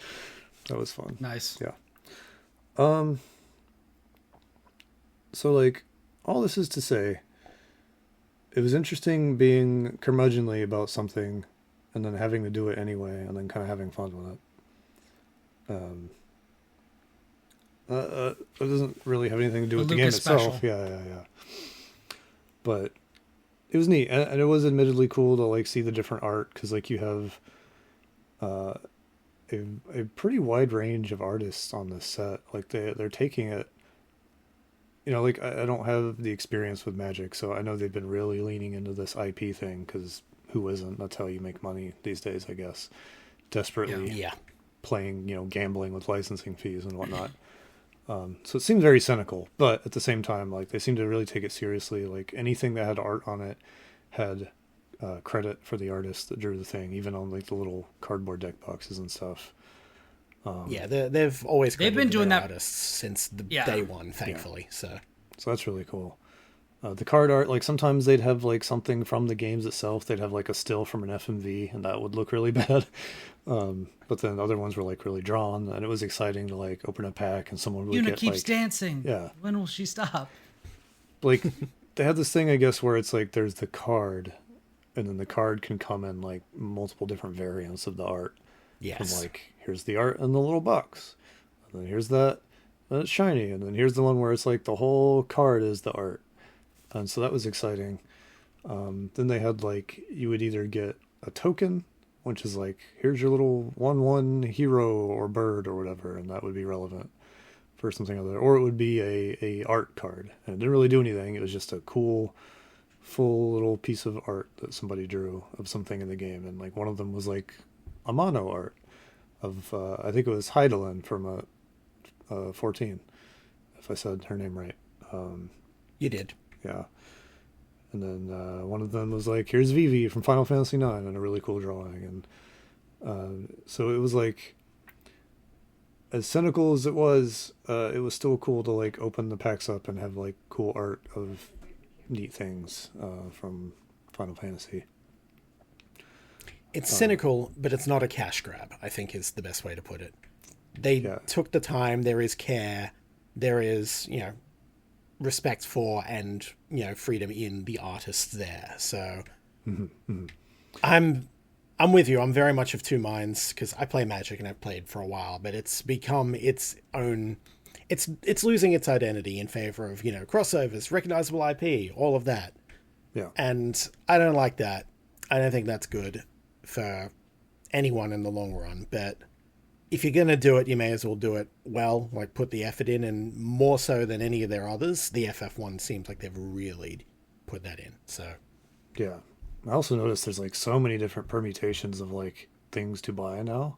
that was fun. Nice. Yeah. So like, all this is to say, it was interesting being curmudgeonly about something, and then having to do it anyway, and then kind of having fun with it. It doesn't really have anything to do with the game itself. Yeah. But it was neat, and it was admittedly cool to like see the different art, because like you have a pretty wide range of artists on this set. Like they're taking it. You know, like I don't have the experience with Magic, so I know they've been really leaning into this IP thing, because who isn't? That's how you make money these days, I guess. Desperately playing, you know, gambling with licensing fees and whatnot. So it seemed very cynical, but at the same time, like they seemed to really take it seriously. Like anything that had art on it had credit for the artist that drew the thing, even on like the little cardboard deck boxes and stuff. They've always been doing that artists since the day one, thankfully. So that's really cool. The card art, like sometimes they'd have like something from the games itself. They'd have like a still from an FMV, and that would look really bad. But then other ones were like really drawn, and it was exciting to like open a pack and someone would get keeps like, dancing. Yeah. When will she stop? Like they had this thing, I guess, where it's like there's the card, and then the card can come in like multiple different variants of the art. Yes. From like here's the art in the little box, and then here's that, and it's shiny, and then here's the one where it's like the whole card is the art. And so that was exciting. Then they had like, you would either get a token, which is like, here's your little 1/1 hero or bird or whatever, and that would be relevant for something other. Or it would be a art card. And it didn't really do anything. It was just a cool, full little piece of art that somebody drew of something in the game. And like one of them was like a mono art of, I think it was Heidelin from 14, if I said her name right. You did. Yeah. And then one of them was like, here's Vivi from Final Fantasy IX, and a really cool drawing. And so it was like, as cynical as it was still cool to like open the packs up and have like cool art of neat things from Final Fantasy. It's cynical, but it's not a cash grab, I think is the best way to put it. They took the time, there is care, there is, respect for and freedom in the artists there. So I'm with you. I'm very much of two minds because I play Magic and I've played for a while, but it's become its own. It's losing its identity in favor of crossovers, recognizable IP, all of that. Yeah, and I don't like that. I don't think that's good for anyone in the long run. But if you're going to do it, you may as well do it well, like put the effort in, and more so than any of their others, the FF one seems like they've really put that in. So, yeah. I also noticed there's like so many different permutations of like things to buy now.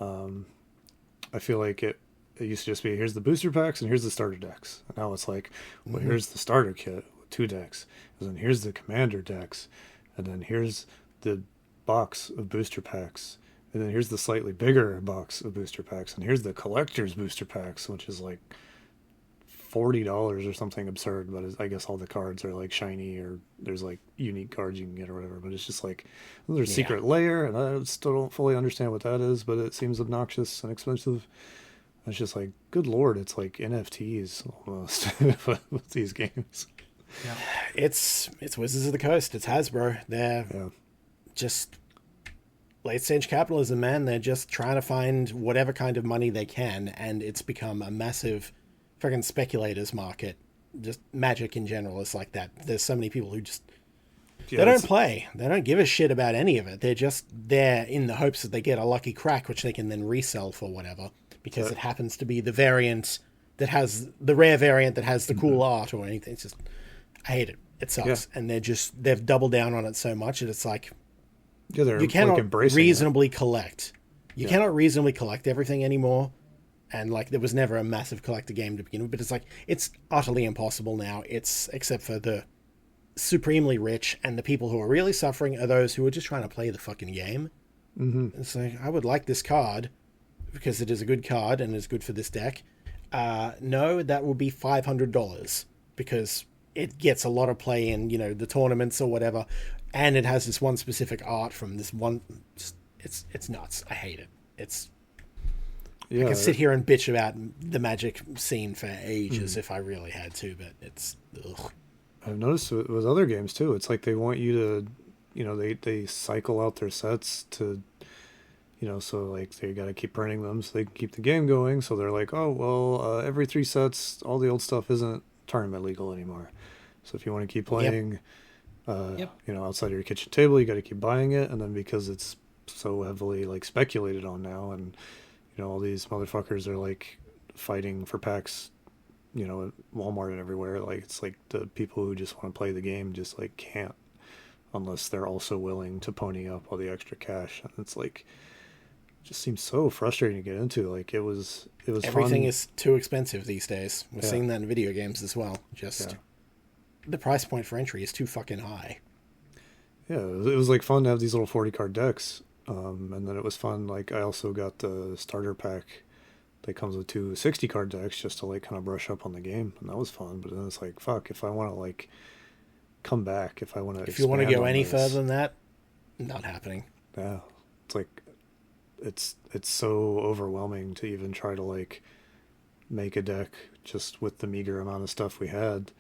I feel like it used to just be, here's the booster packs and here's the starter decks. And now it's like, well, here's the starter kit with 2 decks, and then here's the commander decks, and then here's the box of booster packs. And then here's the slightly bigger box of booster packs. And here's the collector's booster packs, which is like $40 or something absurd. But I guess all the cards are like shiny, or there's like unique cards you can get or whatever. But it's just like, there's a secret layer, and I still don't fully understand what that is, but it seems obnoxious and expensive. It's just like, good Lord, it's like NFTs almost with these games. Yeah. It's Wizards of the Coast. It's Hasbro. They're just late stage capitalism, man. They're just trying to find whatever kind of money they can, and it's become a massive freaking speculators market. Just Magic in general is like that. There's so many people who just they don't play. They don't give a shit about any of it. They're just there in the hopes that they get a lucky crack, which they can then resell for whatever, because it happens to be the variant that has the rare variant that has the cool art or anything. It's just, I hate it. It sucks. And they've doubled down on it so much, and it's like, you cannot reasonably collect. You cannot reasonably collect everything anymore. And like, there was never a massive collector game to begin with, but it's like, it's utterly impossible now. It's, except for the supremely rich, and the people who are really suffering are those who are just trying to play the fucking game. It's like, I would like this card because it is a good card and is good for this deck. No, that will be $500 because it gets a lot of play in, the tournaments or whatever. And it has this one specific art from this one. It's nuts. I hate it. I can sit here and bitch about the Magic scene for ages if I really had to, but it's ugh. I've noticed with other games too. It's like they want you to, they cycle out their sets to, so like they got to keep printing them so they can keep the game going. So they're like, oh well, every 3 sets, all the old stuff isn't tournament legal anymore. So if you want to keep playing. Outside of your kitchen table, you got to keep buying it, and then because it's so heavily like speculated on now, and all these motherfuckers are like fighting for packs, at Walmart and everywhere. Like, it's like the people who just want to play the game just like can't, unless they're also willing to pony up all the extra cash. And it's like, it just seems so frustrating to get into. Like, it was everything fun. is too expensive these days. We're seeing that in video games as well. The price point for entry is too fucking high. Yeah, it was like fun to have these little 40 card decks, And then it was fun. Like, I also got the starter pack that comes with 2 60 card decks just to like kind of brush up on the game, and that was fun. But then it's like, fuck, if I want to like come back, if you want to go any further than that, not happening. Yeah, it's like it's so overwhelming to even try to like make a deck just with the meager amount of stuff we had.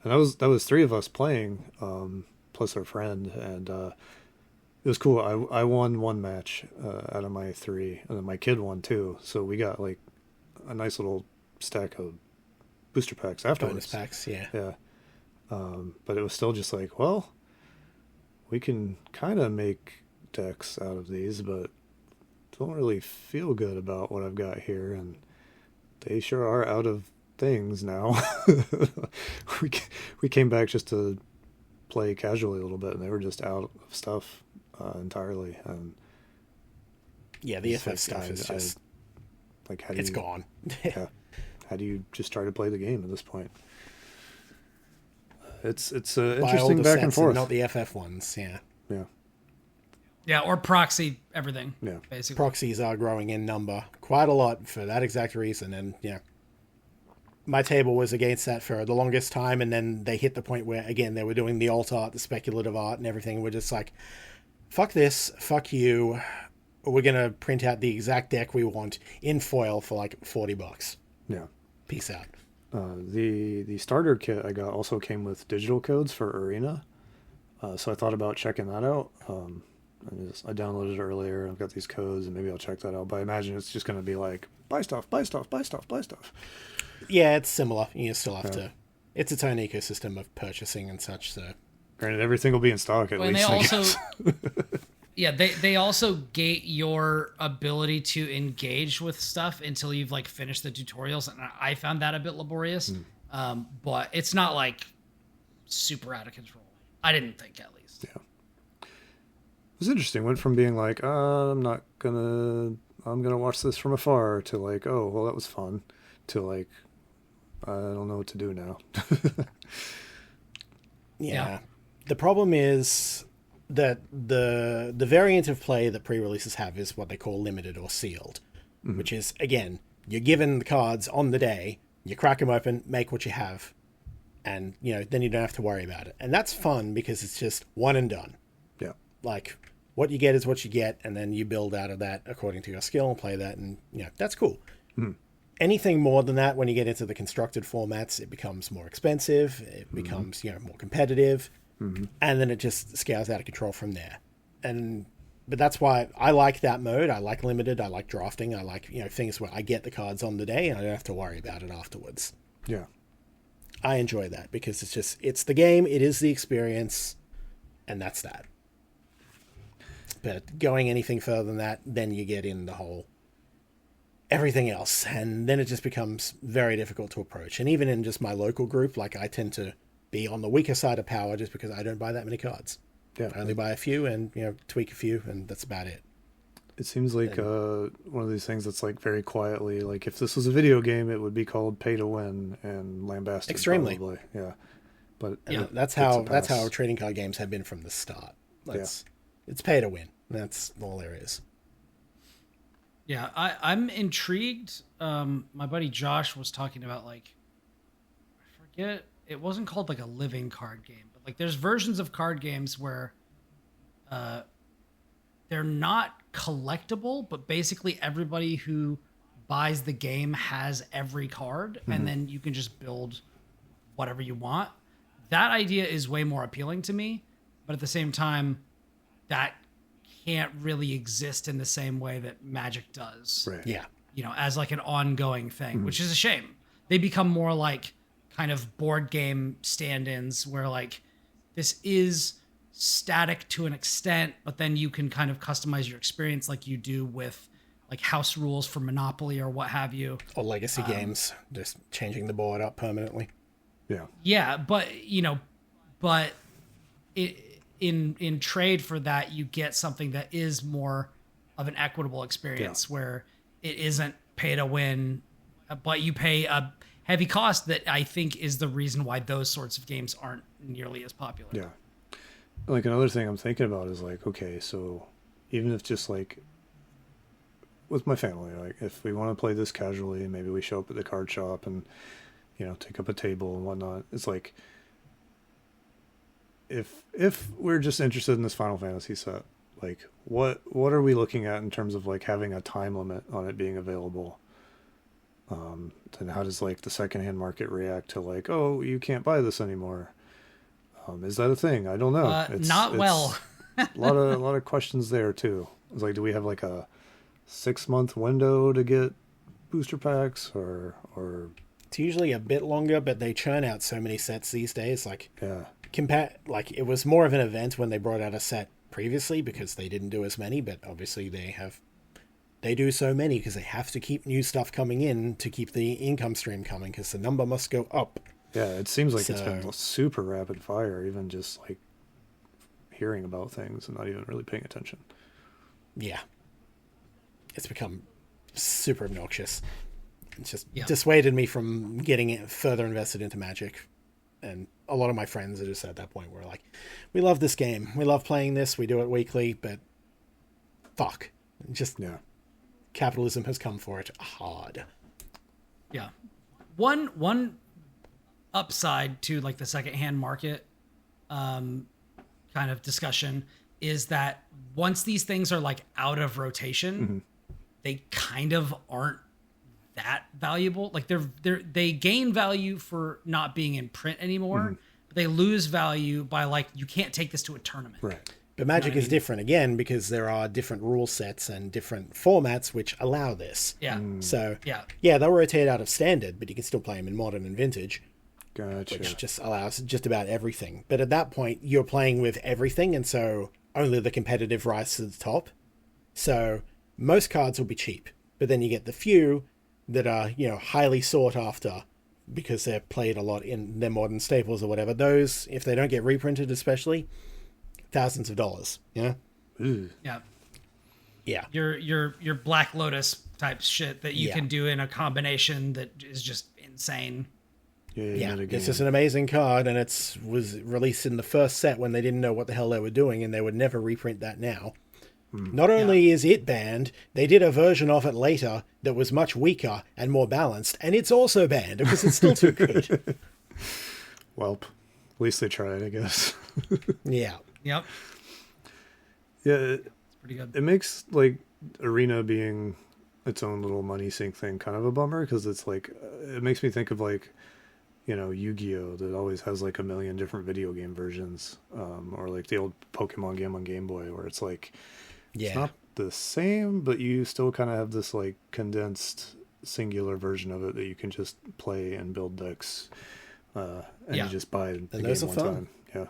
And that was 3 of us playing, plus our friend, and it was cool. I won 1 match out of my 3, and then my kid won 2. So we got like a nice little stack of booster packs afterwards. Bonus packs, yeah. Yeah. But it was still just like, well, we can kind of make decks out of these, but don't really feel good about what I've got here, and they sure are out of things now. we came back just to play casually a little bit, and they were just out of stuff entirely. And yeah, the FF stuff is just like, it's gone. Yeah, how do you just try to play the game at this point? It's interesting back and forth. Not the FF ones, yeah. Yeah. Yeah, or proxy everything. Yeah, basically. Proxies are growing in number quite a lot for that exact reason, and yeah, my table was against that for the longest time, and then they hit the point where again they were doing the alt art, the speculative art, and everything. We're just like, fuck this, fuck you. We're gonna print out the exact deck we want in foil for like $40. Yeah, peace out. The starter kit I got also came with digital codes for Arena, so I thought about checking that out. I downloaded it earlier. I've got these codes, and maybe I'll check that out. But I imagine it's just going to be like, buy stuff, buy stuff, buy stuff, buy stuff. Yeah, it's similar. You still have to. It's its own ecosystem of purchasing and such. So, granted, everything will be in stock at least. They also, yeah, they also gate your ability to engage with stuff until you've like finished the tutorials, and I found that a bit laborious. But it's not like super out of control. I didn't think, at least. Yeah. It was interesting. Went from being like, I'm gonna watch this from afar, to like, oh well, that was fun, to like, I don't know what to do now. Yeah. The problem is that the variant of play that pre-releases have is what they call limited or sealed, which is, again, you're given the cards on the day, you crack them open, make what you have, and then you don't have to worry about it. And that's fun because it's just one and done. Yeah. Like, what you get is what you get, and then you build out of that according to your skill and play that, and that's cool. Anything more than that, when you get into the constructed formats, it becomes more expensive, it becomes more competitive, and then it just scales out of control from there. But that's why I like that mode. I like limited, I like drafting, I like things where I get the cards on the day and I don't have to worry about it afterwards. Yeah, I enjoy that because it's the game, it is the experience, and that's that. But going anything further than that, then you get in the whole everything else, and then it just becomes very difficult to approach. And even in just my local group, like, I tend to be on the weaker side of power just because I don't buy that many cards. Yeah, I only buy a few and tweak a few, and that's about it. It seems like one of these things that's like very quietly, like, if this was a video game, it would be called pay to win and lambasted. Extremely, probably. Yeah. But that's how trading card games have been from the start. It's pay to win. That's all there is. Yeah, I'm intrigued. My buddy Josh was talking about, like, I forget, it wasn't called like a living card game, but like there's versions of card games where they're not collectible, but basically everybody who buys the game has every card, and then you can just build whatever you want. That idea is way more appealing to me, but at the same time, that can't really exist in the same way that Magic does. Right. Yeah. As like an ongoing thing, which is a shame. They become more like kind of board game stand-ins where like this is static to an extent, but then you can kind of customize your experience like you do with like house rules for Monopoly or what have you. Or legacy games, just changing the board up permanently. Yeah. Yeah, but in trade for that, you get something that is more of an equitable experience where it isn't pay to win, but you pay a heavy cost that I think is the reason why those sorts of games aren't nearly as popular. Yeah. Like, another thing I'm thinking about is like, okay, so even if just like with my family, like if we want to play this casually, maybe we show up at the card shop and, you know, take up a table and whatnot. It's like, if we're just interested in this Final Fantasy set, like what are we looking at in terms of like having a time limit on it being available? Then how does like the secondhand market react to like, oh, you can't buy this anymore? Is that a thing? I don't know. Not well. a lot of questions there too. It's like, do we have like a 6-month window to get booster packs or it's usually a bit longer, but they churn out so many sets these days. Like, yeah, like it was more of an event when they brought out a set previously because they didn't do as many, but obviously they do so many because they have to keep new stuff coming in to keep the income stream coming because the number must go up. Yeah, it seems like it's been super rapid fire, even just like hearing about things and not even really paying attention. Yeah. It's become super obnoxious. It's just dissuaded me from getting further invested into Magic. And a lot of my friends are just at that point where like, we love this game. We love playing this. We do it weekly, but fuck. Just capitalism has come for it hard. Yeah. One upside to like the secondhand market kind of discussion is that once these things are like out of rotation, they kind of aren't that valuable. Like they gain value for not being in print anymore. But they lose value by like, you can't take this to a tournament. Right. But Magic is different again because there are different rule sets and different formats which allow this. Yeah. So they'll rotate out of standard, but you can still play them in modern and vintage. Gotcha. Which just allows just about everything. But at that point, you're playing with everything, and so only the competitive rise to the top. So most cards will be cheap, but then you get the few that are, you know, highly sought after because they're played a lot in their modern staples or whatever. Those, if they don't get reprinted especially, thousands of dollars, you know? Ooh. Yeah. Yeah. Your Black Lotus type shit that you can do in a combination that is just insane. Yeah, it's just an amazing card, and was released in the first set when they didn't know what the hell they were doing, and they would never reprint that now. Not only is it banned, they did a version of it later that was much weaker and more balanced, and it's also banned because it's still too good. Welp. At least they tried, I guess. Yeah. Yep. Yeah, it's pretty good. It makes like Arena being its own little money sink thing kind of a bummer because it's like it makes me think of like, you know, Yu-Gi-Oh! That always has like a million different video game versions, or like the old Pokemon game on Game Boy where it's like it's not the same, but you still kind of have this like condensed singular version of it that you can just play and build decks, and you just buy the game one time. Yeah,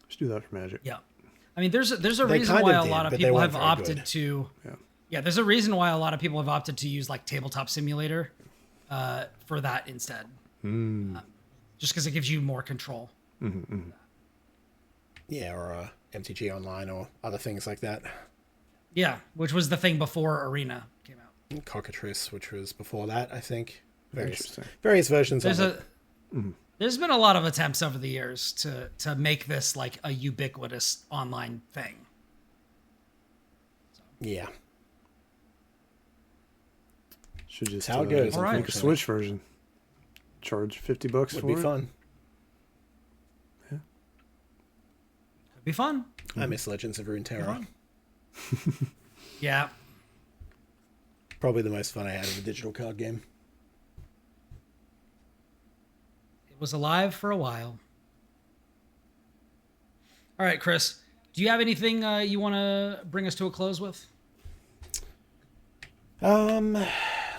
just do that for Magic. Yeah, I mean, there's a reason why a lot of people have opted to. Yeah, there's a reason why a lot of people have opted to use like Tabletop Simulator for that instead. Just because it gives you more control. Yeah, or MTG Online or other things like that. Yeah, which was the thing before Arena came out. Cockatrice, which was before that, I think. Interesting. Various versions of it. There's been a lot of attempts over the years to make this like a ubiquitous online thing. So. Yeah. Should just how it goes. Make a Switch version. Charge $50 for it. Would be fun. Yeah. It'd be fun. I miss Legends of Runeterra. Yeah. Probably the most fun I had of a digital card game. It was alive for a while. All right, Kris. Do you have anything you want to bring us to a close with?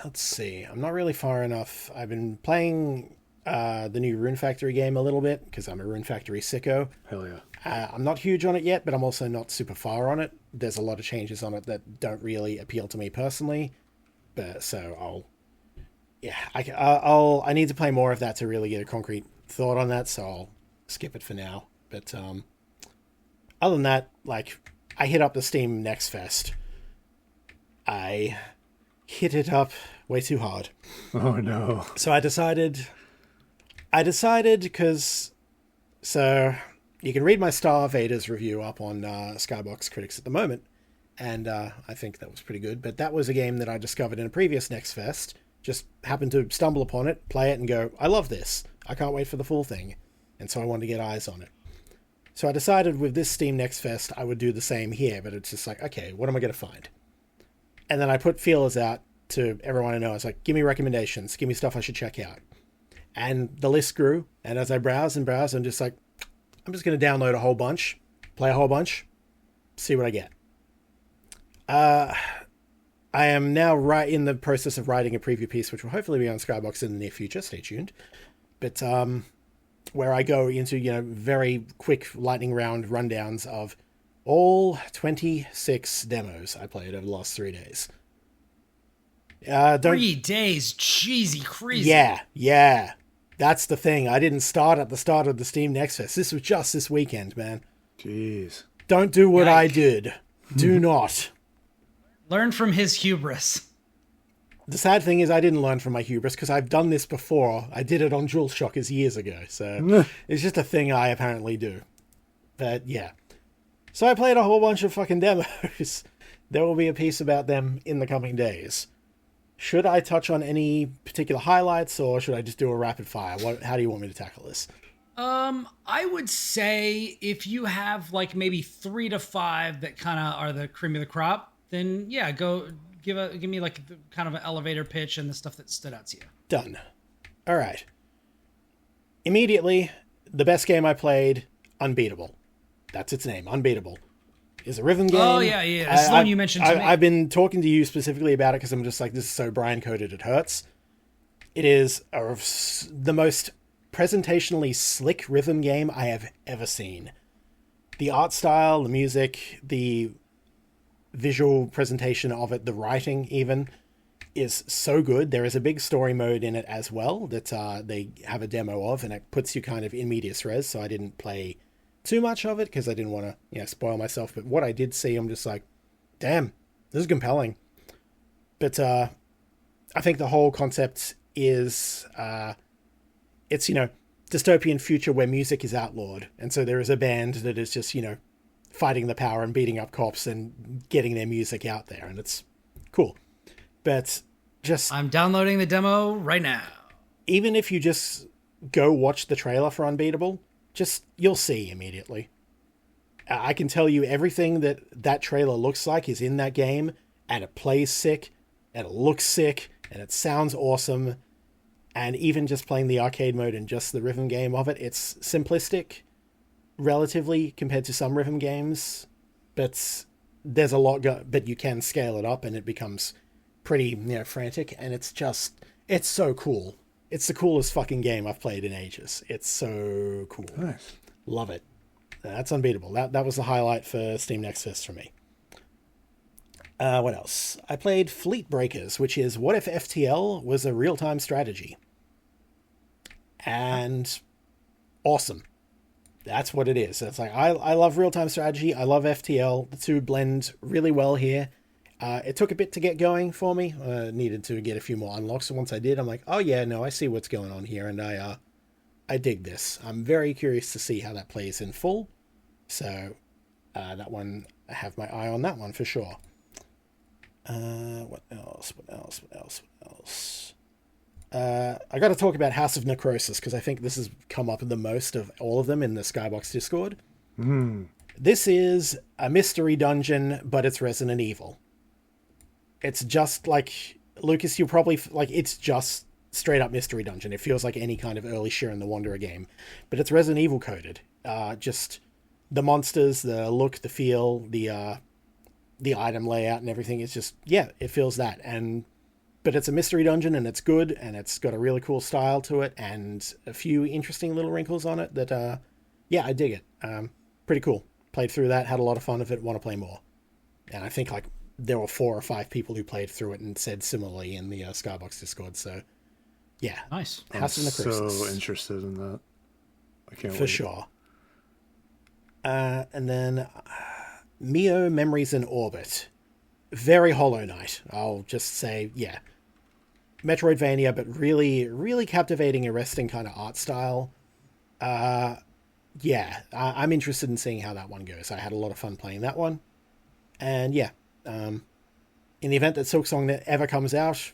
Let's see. I'm not really far enough. I've been playing the new Rune Factory game a little bit because I'm a Rune Factory sicko. Hell yeah. I'm not huge on it yet, but I'm also not super far on it. There's a lot of changes on it that don't really appeal to me personally. But so I need to play more of that to really get a concrete thought on that. So I'll skip it for now. But other than that, like I hit up the Steam Next Fest. I hit it up way too hard. Oh no. So I decided because so you can read my Star Vader's review up on Skybox Critics at the moment, and I think that was pretty good. But that was a game that I discovered in a previous Next Fest. Just happened to stumble upon it, play it, and go, I love this. I can't wait for the full thing. And so I wanted to get eyes on it. So I decided with this Steam Next Fest, I would do the same here, but it's just like, okay, what am I going to find? And then I put feelers out to everyone I know. I was like, give me recommendations, give me stuff I should check out. And the list grew, and as I browse and browse, I'm just like, I'm just going to download a whole bunch, play a whole bunch, see what I get. I am now right in the process of writing a preview piece, which will hopefully be on Skybox in the near future. Stay tuned. But where I go into, very quick lightning round rundowns of all 26 demos I played over the last 3 days. 3 days? Jeezy, crazy. Yeah. That's the thing. I didn't start at the start of the Steam Next Fest. This was just this weekend, man. Jeez. Don't do what I did. Do not. Learn from his hubris. The sad thing is I didn't learn from my hubris because I've done this before. I did it on DualShockers years ago. So it's just a thing I apparently do. But yeah. So I played a whole bunch of fucking demos. There will be a piece about them in the coming days. Should I touch on any particular highlights, or should I just do a rapid fire? How do you want me to tackle this? I would say if you have like maybe 3 to 5 that kind of are the cream of the crop, then yeah, go give me like kind of an elevator pitch and the stuff that stood out to you. Done. All right. Immediately, the best game I played, Unbeatable. That's its name, Unbeatable. Is a rhythm game. Oh, yeah. That's the one you mentioned to me. I've been talking to you specifically about it because I'm just like, this is so Brian-coded it hurts. It is the most presentationally slick rhythm game I have ever seen. The art style, the music, the visual presentation of it, the writing even, is so good. There is a big story mode in it as well that they have a demo of, and it puts you kind of in medias res, so I didn't play too much of it because I didn't want to spoil myself. But what I did see, I'm just like, damn, this is compelling. But I think the whole concept is it's dystopian future where music is outlawed, and so there is a band that is just fighting the power and beating up cops and getting their music out there, and it's cool. But I'm downloading the demo right now. Even if you just go watch the trailer for Unbeatable, you'll see immediately. I can tell you everything that trailer looks like is in that game, and it plays sick, and it looks sick, and it sounds awesome. And even just playing the arcade mode and just the rhythm game of it, it's simplistic, relatively, compared to some rhythm games. But there's a lot, but you can scale it up, and it becomes pretty, frantic. And it's so cool. It's the coolest fucking game I've played in ages. It's so cool. Nice. Love it. That's Unbeatable. That was the highlight for Steam Next Fest for me. What else? I played Fleetbreakers, which is what if FTL was a real-time strategy. And awesome. That's what it is. It's like, I love real-time strategy. I love FTL. The two blend really well here. It took a bit to get going for me. Needed to get a few more unlocks. So once I did, I'm like, oh yeah, no, I see what's going on here. And I dig this. I'm very curious to see how that plays in full. So that one, I have my eye on that one for sure. What else? I got to talk about House of Necrosis because I think this has come up the most of all of them in the Skybox Discord. This is a mystery dungeon, but it's Resident Evil. It's just like, Lucas, you probably, it's just straight up mystery dungeon. It feels like any kind of early Sharon the Wanderer game, but it's Resident Evil coded. Just the monsters, the look, the feel, the item layout and everything is just, it feels that. But it's a mystery dungeon and it's good and it's got a really cool style to it and a few interesting little wrinkles on it that, I dig it. Pretty cool. Played through that, had a lot of fun with it, want to play more. And I think there were 4 or 5 people who played through it and said similarly in the Skybox Discord. So, yeah. Nice. House of Necrosis. So interested in that. I can't wait. For sure. And then Mio Memories in Orbit. Very Hollow Knight. I'll just say, Metroidvania, but really, really captivating, arresting kind of art style. I'm interested in seeing how that one goes. I had a lot of fun playing that one. And In the event that Silksong ever comes out,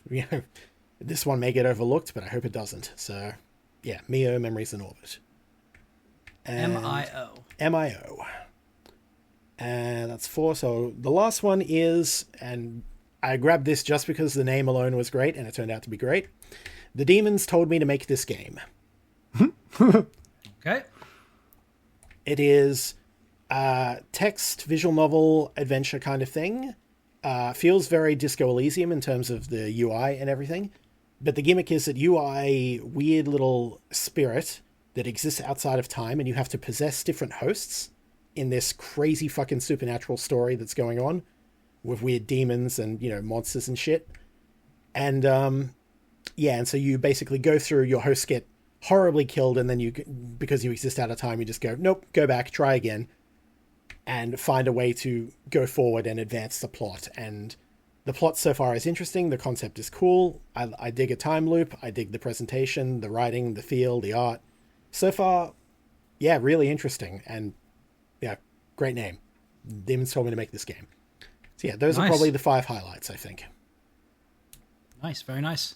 this one may get overlooked, but I hope it doesn't. So, yeah, Mio, Memories in Orbit. And MIO. MIO. And that's 4. So the last one is, and I grabbed this just because the name alone was great, and it turned out to be great. The Demons Told Me to Make This Game. Okay. It is a text, visual novel, adventure kind of thing. Feels very Disco Elysium in terms of the UI and everything. But the gimmick is that you are a weird little spirit that exists outside of time, and you have to possess different hosts in this crazy fucking supernatural story that's going on with weird demons and, monsters and shit. And, and so you basically go through, your hosts get horribly killed, and then because you exist out of time, you just go, nope, go back, try again, and find a way to go forward and advance the plot. And the plot so far is interesting. The concept is cool. I dig a time loop. I dig the presentation, the writing, the feel, the art. So far, yeah, really interesting. And yeah, great name. Demons Told Me to Make This Game. So yeah, those are probably the 5 highlights, I think. Nice, very nice.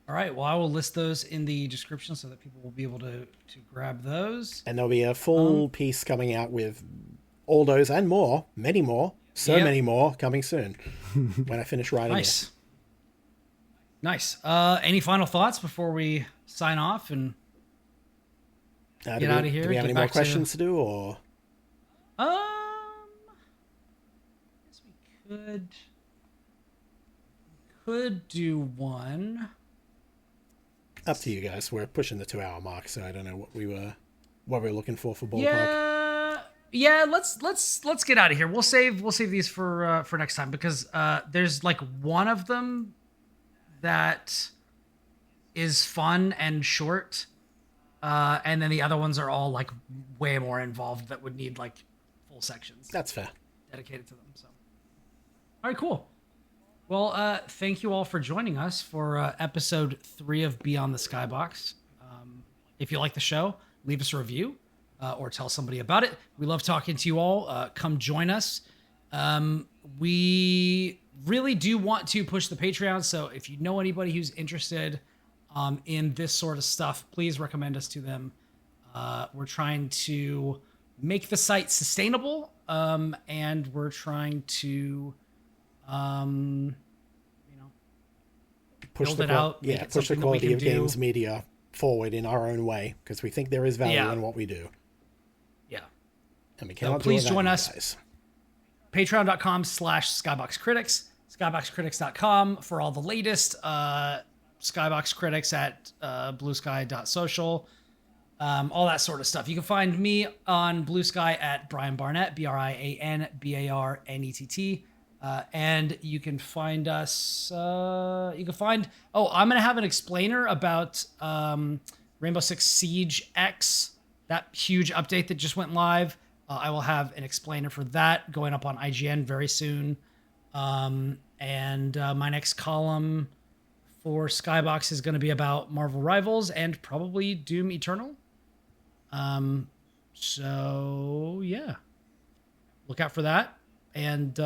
All right, well, I will list those in the description so that people will be able to grab those. And there'll be a full piece coming out with all those and more, many more, many more coming soon when I finish writing it. Nice. Any final thoughts before we sign off and get out of here? Do we have any more questions to do, or? I guess we could do one. Up to you guys. We're pushing the 2-hour mark, so I don't know what we're looking for ballpark. Yeah. Let's get out of here. We'll save these for next time, because there's like one of them that is fun and short, and then the other ones are all like way more involved that would need like full sections. That's fair. Dedicated to them. So, all right, cool. Well, thank you all for joining us for episode 3 of Beyond the Skybox. If you like the show, leave us a review or tell somebody about it. We love talking to you all. Come join us. We really do want to push the Patreon, so if you know anybody who's interested in this sort of stuff, please recommend us to them. We're trying to make the site sustainable, and we're trying to build it out. Yeah, push the quality of games media forward in our own way, because we think there is value in what we do. Yeah. And we cannot please join us. Guys. Patreon.com/SkyboxCritics, SkyboxCritics.com for all the latest. Skybox Critics at bluesky.social. All that sort of stuff. You can find me on Blue Sky at Brian Barnett, BrianBarnett. And you can find us, I'm going to have an explainer about Rainbow Six Siege X, that huge update that just went live. I will have an explainer for that going up on IGN very soon. And my next column for Skybox is going to be about Marvel Rivals and probably Doom Eternal. So yeah, look out for that. And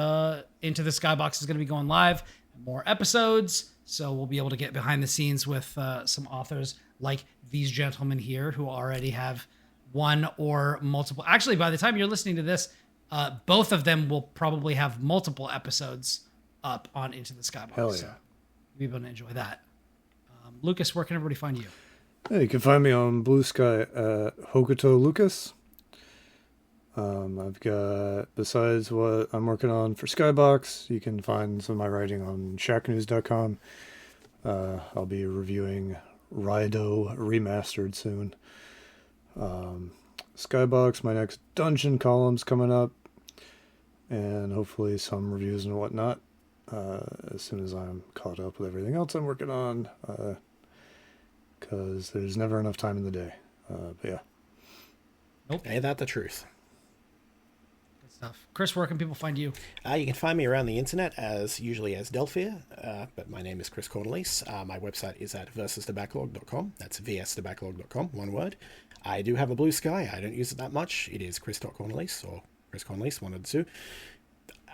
Into the Skybox is going to be going live, more episodes, so we'll be able to get behind the scenes with some authors like these gentlemen here who already have one or multiple. Actually, by the time you're listening to this, both of them will probably have multiple episodes up on Into the Skybox. Hell yeah. So we're going to enjoy that. Lucas, where can everybody find you? Yeah, you can find me on Blue Sky at Hokuto Lucas. I've got, besides what I'm working on for Skybox, you can find some of my writing on shacknews.com. I'll be reviewing Raido Remastered soon. Skybox, my next dungeon column's coming up, and hopefully some reviews and whatnot as soon as I'm caught up with everything else I'm working on, because there's never enough time in the day. But yeah. Nope. Ain't that the truth? Stuff. Kris, where can people find you? You can find me around the internet usually as Delphia, but my name is Kris Cornelise. My website is at versusthebacklog.com. That's vsthebacklog.com, one word. I do have a Blue Sky. I don't use it that much. It is Kris.Cornelise or Kris Cornelise, one of the two.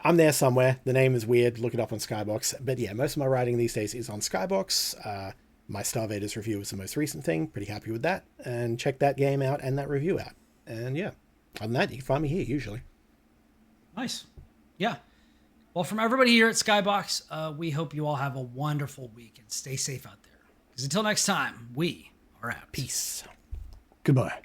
I'm there somewhere. The name is weird. Look it up on Skybox. But yeah, most of my writing these days is on Skybox. My Starvaders review was the most recent thing. Pretty happy with that. And check that game out and that review out. And yeah, other than that, you can find me here usually. Nice. Yeah. Well, from everybody here at Skybox, we hope you all have a wonderful week and stay safe out there. Because until next time, we are out. Peace. Goodbye.